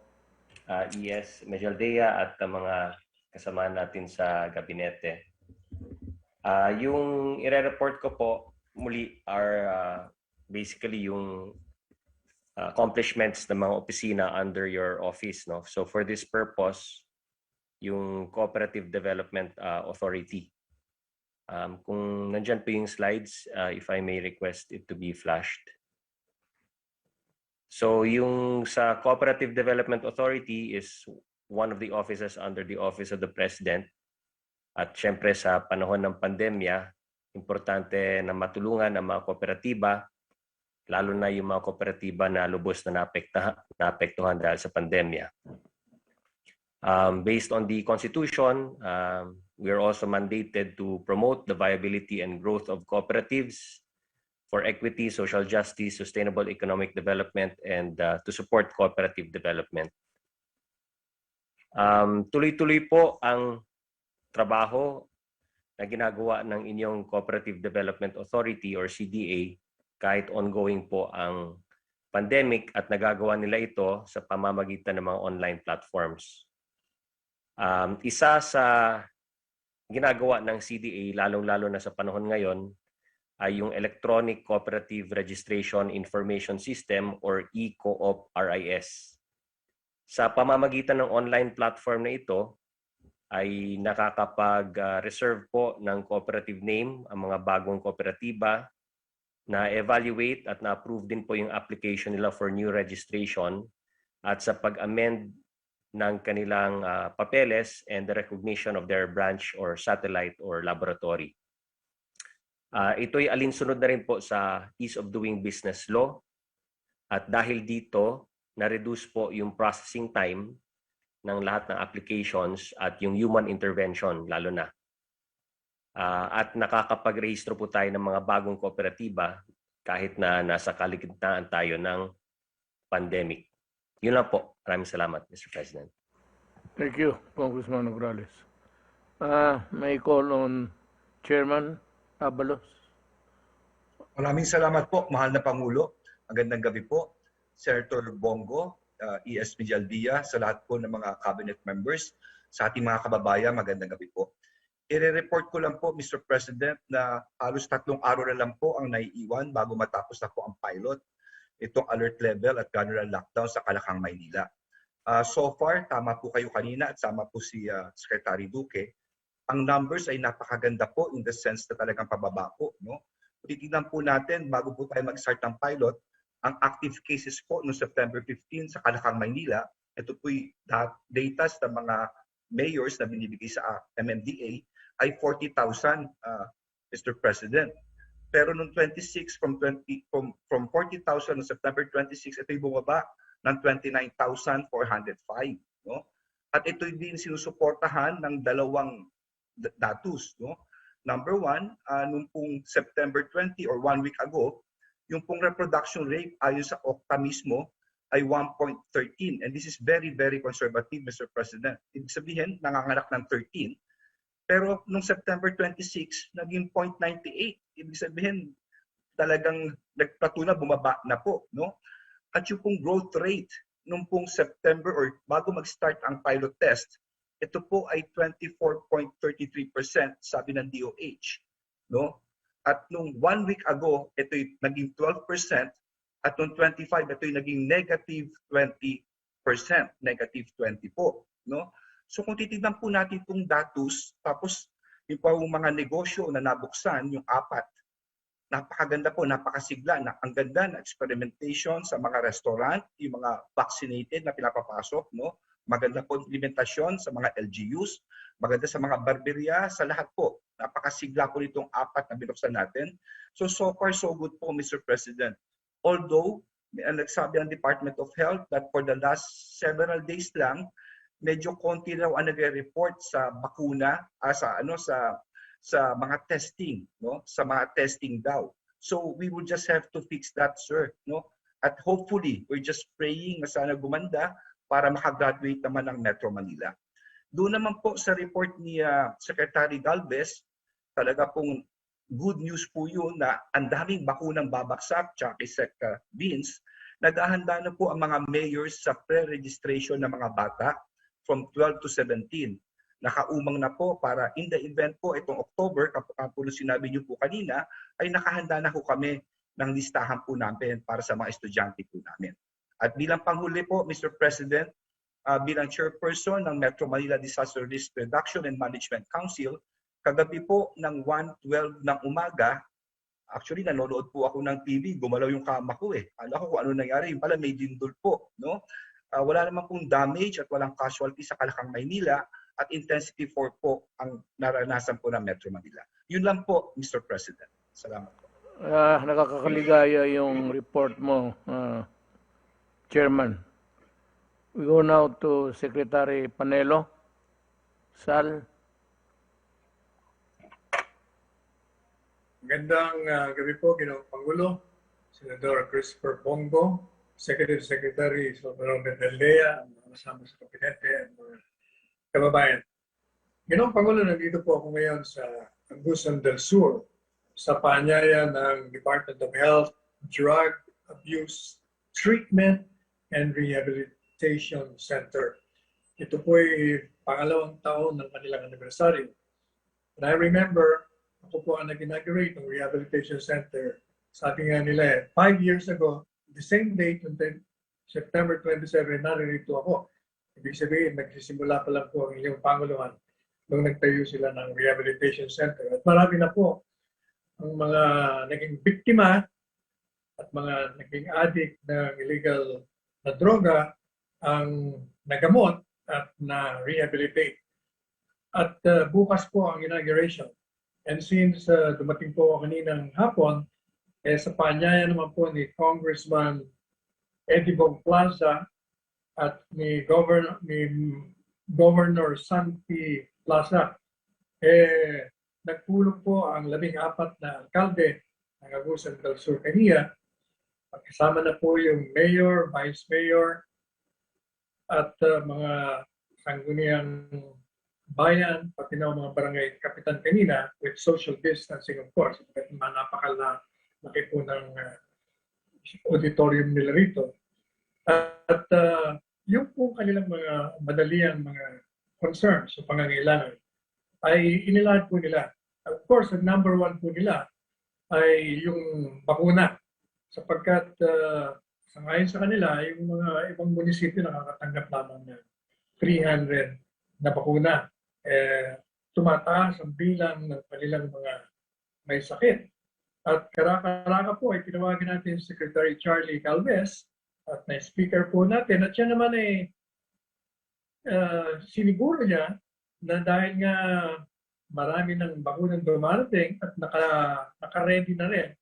ES Mejaldea at mga kasama natin sa gabinete. Yung ire-report ko po muli are basically yung accomplishments ng mga opisina under your office, no? So for this purpose, yung Cooperative Development Authority. Kung nandyan po yung slides, if I may request it to be flashed. So yung sa Cooperative Development Authority is one of the offices under the Office of the President. At syempre sa panahon ng pandemya, importante na matulungan ang mga kooperatiba, lalo na yung mga kooperatiba na lubos na naapektuhan dahil sa pandemya. Based on the Constitution, we are also mandated to promote the viability and growth of cooperatives for equity, social justice, sustainable economic development, and to support cooperative development. Tuloy-tuloy po ang trabaho na ginagawa ng inyong Cooperative Development Authority or CDA kahit ongoing po ang pandemic at nagagawa nila ito sa pamamagitan ng mga online platforms. Isa sa ginagawa ng CDA, lalong-lalo na sa panahon ngayon, ay yung Electronic Cooperative Registration Information System or eCoop RIS. Sa pamamagitan ng online platform na ito, ay nakakapag-reserve po ng cooperative name ang mga bagong kooperatiba, na-evaluate at na-approve din po yung application nila for new registration at sa pag-amend ng kanilang papeles and the recognition of their branch or satellite or laboratory. Ito'y alinsunod na rin po sa Ease of Doing Business Law at dahil dito, na-reduce po yung processing time ng lahat ng applications at yung human intervention lalo na. at nakakapag-rehistro po tayo ng mga bagong kooperatiba kahit na nasa kalagitnaan tayo ng pandemic. Yun lang po. Maraming salamat, Mr. President. Thank you, Congressman Nograles. May call on Chairman Abalos. Maraming salamat po, mahal na Pangulo. Magandang gabi po, Senator Bongo, ES Medialdia, sa lahat po ng mga cabinet members, sa ating mga kababayan, magandang gabi po. I-report ko lang po, Mr. President, na halos 3 araw na lang po ang naiiwan bago matapos na po ang pilot, itong alert level at general lockdown sa Kalakang, Maynila. So far, tama po kayo kanina at sama po si Secretary Duque, ang numbers ay napakaganda po in the sense na talagang pababa po. No? Titignan po natin, bago po tayo mag-start ng pilot, ang active cases po noong September 15 sa Kalakang, Maynila. Ito po yung data sa mga mayors na binibigay sa MMDA ay 40,000, Mr. President. Pero noong 26, from 40,000 noong September 26, ito yung bumaba ng 29,405. No? At ito din sinusuportahan ng dalawang datos. No? Number one, noong pong September 20 or 1 week ago, yung pong reproduction rate ayon sa Okta mismo ay 1.13. And this is very, very conservative, Mr. President. Ibig sabihin, nanganganak ng 13. Pero noong September 26, naging 0.98. Ibig sabihin, talagang nagpatuna, bumaba na po. No? At yung pong growth rate noong pong September or bago mag-start ang pilot test, ito po ay 24.33%, sabi ng DOH. No? At nung 1 week ago, ito ay naging 12%. At noong 25, ito ay naging negative 20%. Negative 20 po. No? So kung titignan po natin itong datos, tapos yung pa mga negosyo na nabuksan, yung 4, napakaganda po, napakasigla. Ang ganda na experimentation sa mga restaurant, yung mga vaccinated na pinapapasok. No? Maganda po implementasyon sa mga LGUs, maganda sa mga barberia, sa lahat po. Napakasigla po nitong 4 na binuksan natin. So far, so good po, Mr. President. Although, nagsabi ang Department of Health that for the last several days lang, medyo konti raw ang nagre-report sa bakuna, sa mga testing, no? Sa mga testing daw. So we will just have to fix that, sir. No? At hopefully, we're just praying na sana gumanda para makagraduate naman ng Metro Manila. Doon naman po sa report ni Secretary Galvez, talaga pong good news po yun na ang daming bakunang babaksak, tsaka kay Sec Vince, naghahanda na po ang mga mayors sa pre-registration ng mga bata from 12 to 17. Nakaumang na po para in the event po itong October, kapag sinabi niyo po kanina, ay nakahanda na po kami ng listahan po namin para sa mga estudyante po namin. At bilang panghuli po, Mr. President, bilang chairperson ng Metro Manila Disaster Risk Reduction and Management Council, kagabi po ng 1:12 ng umaga, actually nanonood po ako ng TV, gumalaw yung kama ko eh. Alam ko kung ano nangyari, yung pala may dindol po. No? Wala naman pong damage at walang casualty sa Kalakang, Maynila at intensity 4 po ang naranasan po ng Metro Manila. Yun lang po, Mr. President. Salamat po. Nakakakaligaya yung report mo, Chairman. We go now to Secretary Panelo. Sal. Magandang gabi po, Ginoong Pangulo, Senador Christopher Bongo, Executive Secretary Rodrigo Duterte, ang mga kasama sa kabinete, at mga kababayan. Ginoong Pangulo, nandito po ako ngayon sa Agusan del Sur sa paanyaya ng Department of Health, Drug Abuse Treatment and Rehabilitation Center. Ito po ay pangalawang taon ng kanilang anibersaryo. And I remember, ako po ang nag-inaugurate ng Rehabilitation Center. Sabi nga nila, 5 years ago, the same date, September 27, naririto ako. Ibig sabihin, nagsisimula pa lang po ang inyong Panguluhan nung nagtayo sila ng Rehabilitation Center. At marami na po ang mga naging biktima at mga naging addict ng illegal na droga ang nagamot at na-rehabilitate. At bukas po ang inauguration. And since dumating po kaninang hapon, sa paanyaya naman po ni Congressman Eddie Bong Plaza at ni Governor Santi Plaza, nagpulong po ang 14 na alkalde ng Agusan del Sur kanina. Kasama na po yung mayor, vice mayor, at mga sangguniang bayan, pati na mga barangay kapitan kanina with social distancing of course. Napakalaki po ng auditorium nila rito. At yung po kanilang mga madaliang mga concerns o pangangailangan ay inilahad po nila. Of course, ang number one po nila ay yung bakuna. Sapagkat sangayon sa kanila, yung mga ibang munisipyo nakakatanggap lamang ng 300 na bakuna. Tumataas ang bilang ng kanilang mga may sakit. At karaka-karaka po ay tinawagan natin si Secretary Charlie Calves at na-speaker po natin. At siya naman ay siniguro niya na dahil nga marami ng bakunang dumarating at naka-ready na rin,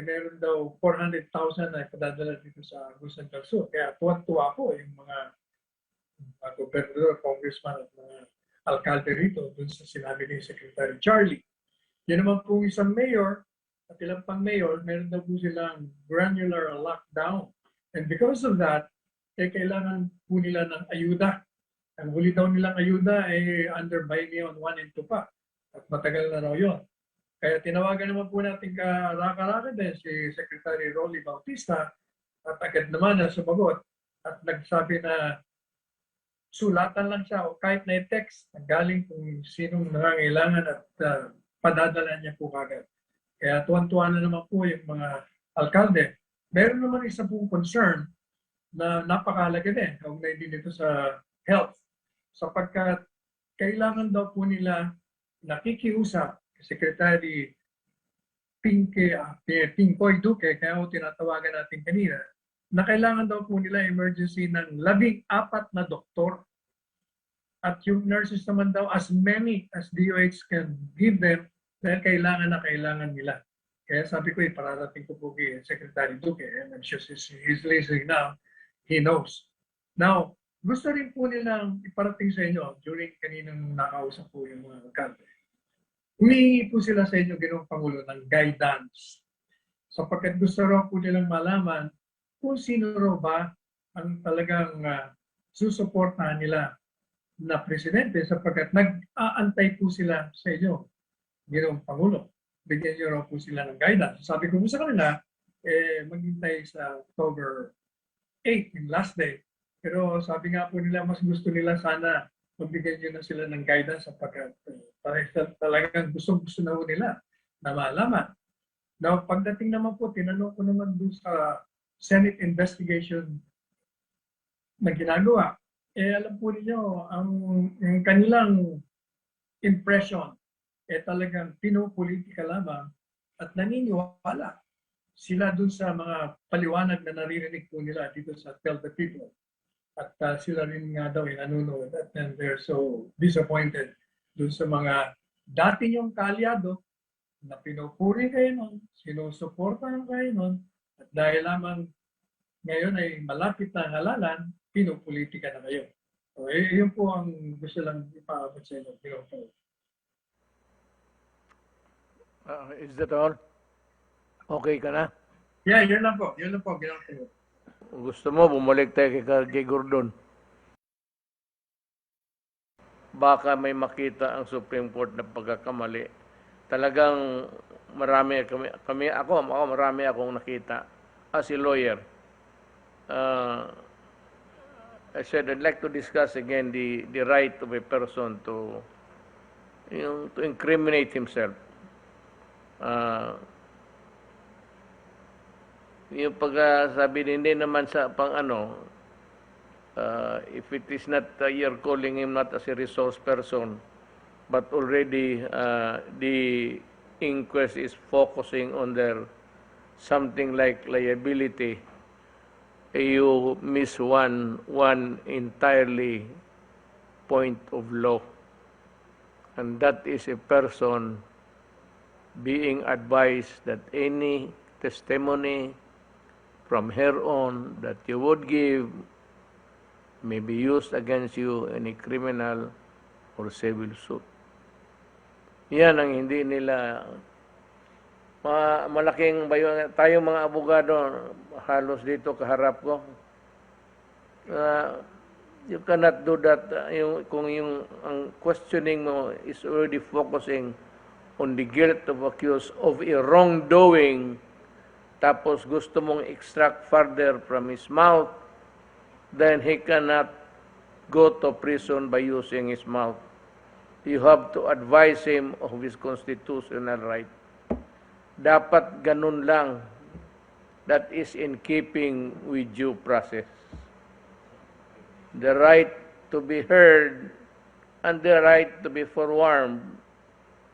meron daw 400,000 na ipadadala dito sa Agusan del Sur. Kaya tuwa-tuwa po yung mga gobernador, congressman at mga alkalde rito dun sa sinabi ni Secretary Charlie. Yan naman po isang mayor at ilang pang mayor, meron daw po silang granular lockdown. And because of that, kailangan po nila ng ayuda. Ang huli daw nilang ayuda ay under Biennial 1 and 2 pa. At matagal na raw yun. Kaya tinawagan naman po natin karaka-raka din si Secretary Rolly Bautista at agad naman na sumagot at nagsabi na sulatan lang siya o kahit na text galing kung sinong nangangailangan at padadala niya po kagad. Kaya tuwan-tuwa na naman po yung mga alkalde. Meron naman isa pong concern na napakahalaga din, kaugnay din dito sa health. Sapagkat kailangan daw po nila nakikiusap Secretary Pinkoy Duque, kaya ho tinatawagan natin kanina, na kailangan daw po nila emergency ng 14 na doktor. At yung nurses naman daw, as many as DOH can give them, dahil kailangan nila. Kaya sabi ko, pararating ko po kay Secretary Duque, and I'm sure he's listening now, he knows. Now, gusto rin po nilang iparating sa inyo during kaninang nakausap po yung mga alkalde. Humingi po sila sa inyo, Ginoong Pangulo, ng guidance. Sapagkat gusto raw po nilang malaman kung sino raw ba ang talagang susuportahan nila na presidente sapagkat nag-aantay po sila sa inyo, Ginoong Pangulo. Bigyan niyo raw po sila ng guidance. Sabi ko po sa kanila, maghintay sa October 8, yung last day. Pero sabi nga po nila, mas gusto nila sana magbigyan nyo na sila ng guidance sapagkat talagang gusto na po nila na malaman. Now, pagdating naman po, tinanong ko naman doon sa Senate investigation na ginagawa, alam po ninyo, ang kanilang impression, talagang pinopolitika lamang at naniniwala sila doon sa mga paliwanag na naririnig po nila dito sa Tell the People. At sila rin nga daw nanonood at they're so disappointed doon sa mga dati niyong kaalyado na pinupuri kayo nun, sinusuportahan kayo nun, at dahil lamang ngayon ay malapit na halalan, pinupolitika na kayo. So, yun po ang gusto lang ipaabot sa inyo. Is that all? Okay ka na? Yeah, yun lang po. Yun lang po. Ginagawa. Gusto mo, bumalik tayo kay Gordon. Baka may makita ang Supreme Court na pagkakamali. Talagang marami marami akong nakita as a lawyer. I said I'd like to discuss again the right of a person to incriminate himself. Yung pagsabi hindi naman sa if it is not you're calling him not as a resource person, but already the inquest is focusing on their something like liability, you miss one entirely point of law, and that is a person being advised that any testimony from here on that you would give may be used against you in a criminal or civil suit. Yan ang hindi nila malaking bayo. Tayong mga abogado, halos dito kaharap ko. You cannot do that kung ang questioning mo is already focusing on the guilt of accused of a wrongdoing, tapos gusto mong extract further from his mouth, then he cannot go to prison by using his mouth. You have to advise him of his constitutional right. Dapat ganun lang. That is in keeping with due process. The right to be heard and the right to be forewarned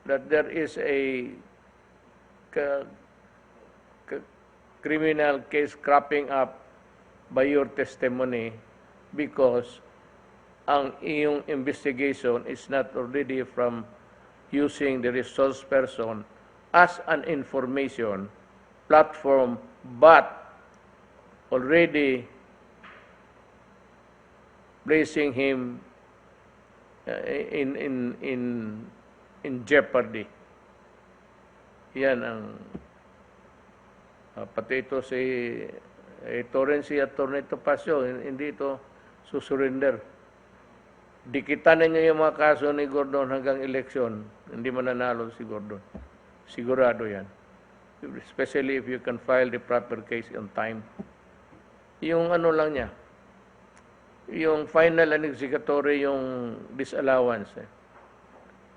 that there is a criminal case cropping up by your testimony because ang iyong investigation is not already from using the resource person as an information platform, but already placing him in jeopardy. Yan ang pati ito ito rin si Atty. Topacio, hindi ito susurrender. Dikitan ninyo yung mga kaso ni Gordon hanggang eleksyon, hindi mananalo si Gordon. Sigurado yan. Especially if you can file the proper case on time. Yung ano lang niya, yung final and executory, yung disallowance.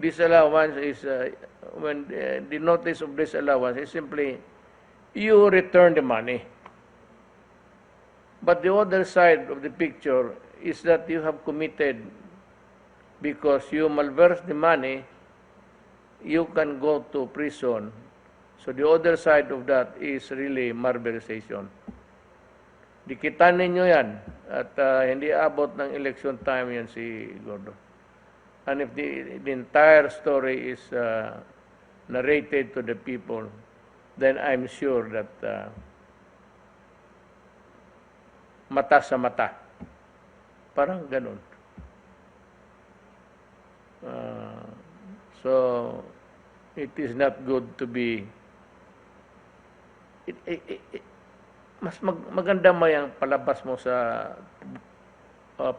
Disallowance is, when the notice of disallowance is simply, you return the money. But the other side of the picture is that you have committed, because you malverse the money, you can go to prison. So the other side of that is really malversation. Dikitan ninyo yan at hindi abot ng election time yan si Gordon. And if the entire story is narrated to the people, then I'm sure that mata sa mata. Parang ganun. So, it is not good to be mas maganda mo yung palabas mo sa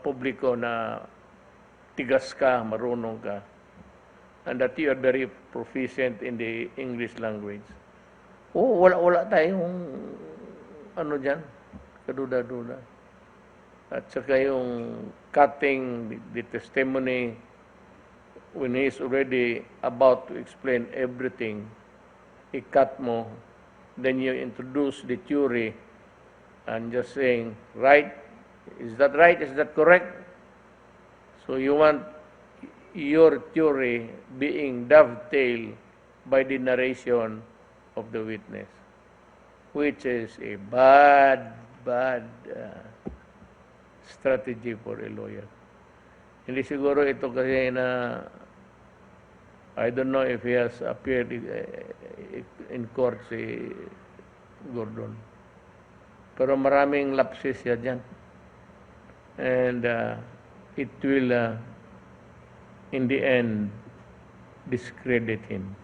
publiko na tigas ka, marunong ka, and that you are very proficient in the English language. Wala tayong ano dyan, kaduda-duda. At saka yung cutting the testimony when he is already about to explain everything, i-cut mo, then you introduce the theory and just saying, right? Is that right? Is that correct? So you want your theory being dovetailed by the narration of the witness, which is a bad strategy for a lawyer. Hindi siguro ito kasi na, I don't know if he has appeared in court si Gordon. Pero maraming lapses siya dyan. And it will, in the end, discredit him.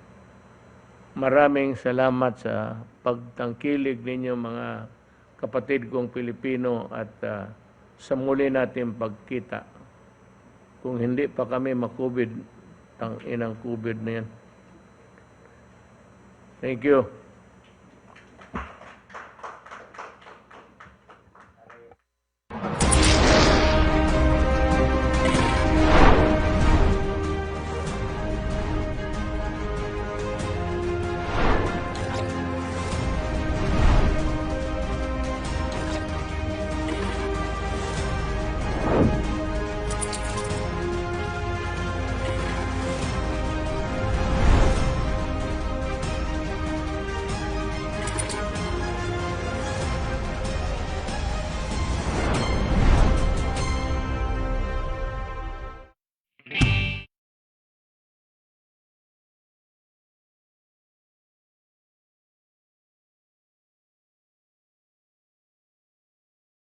Maraming salamat sa pagtangkilig ninyo mga kapatid kong Pilipino at sa muli natin pagkita. Kung hindi pa kami makubid, tang inang COVID na yan. Thank you.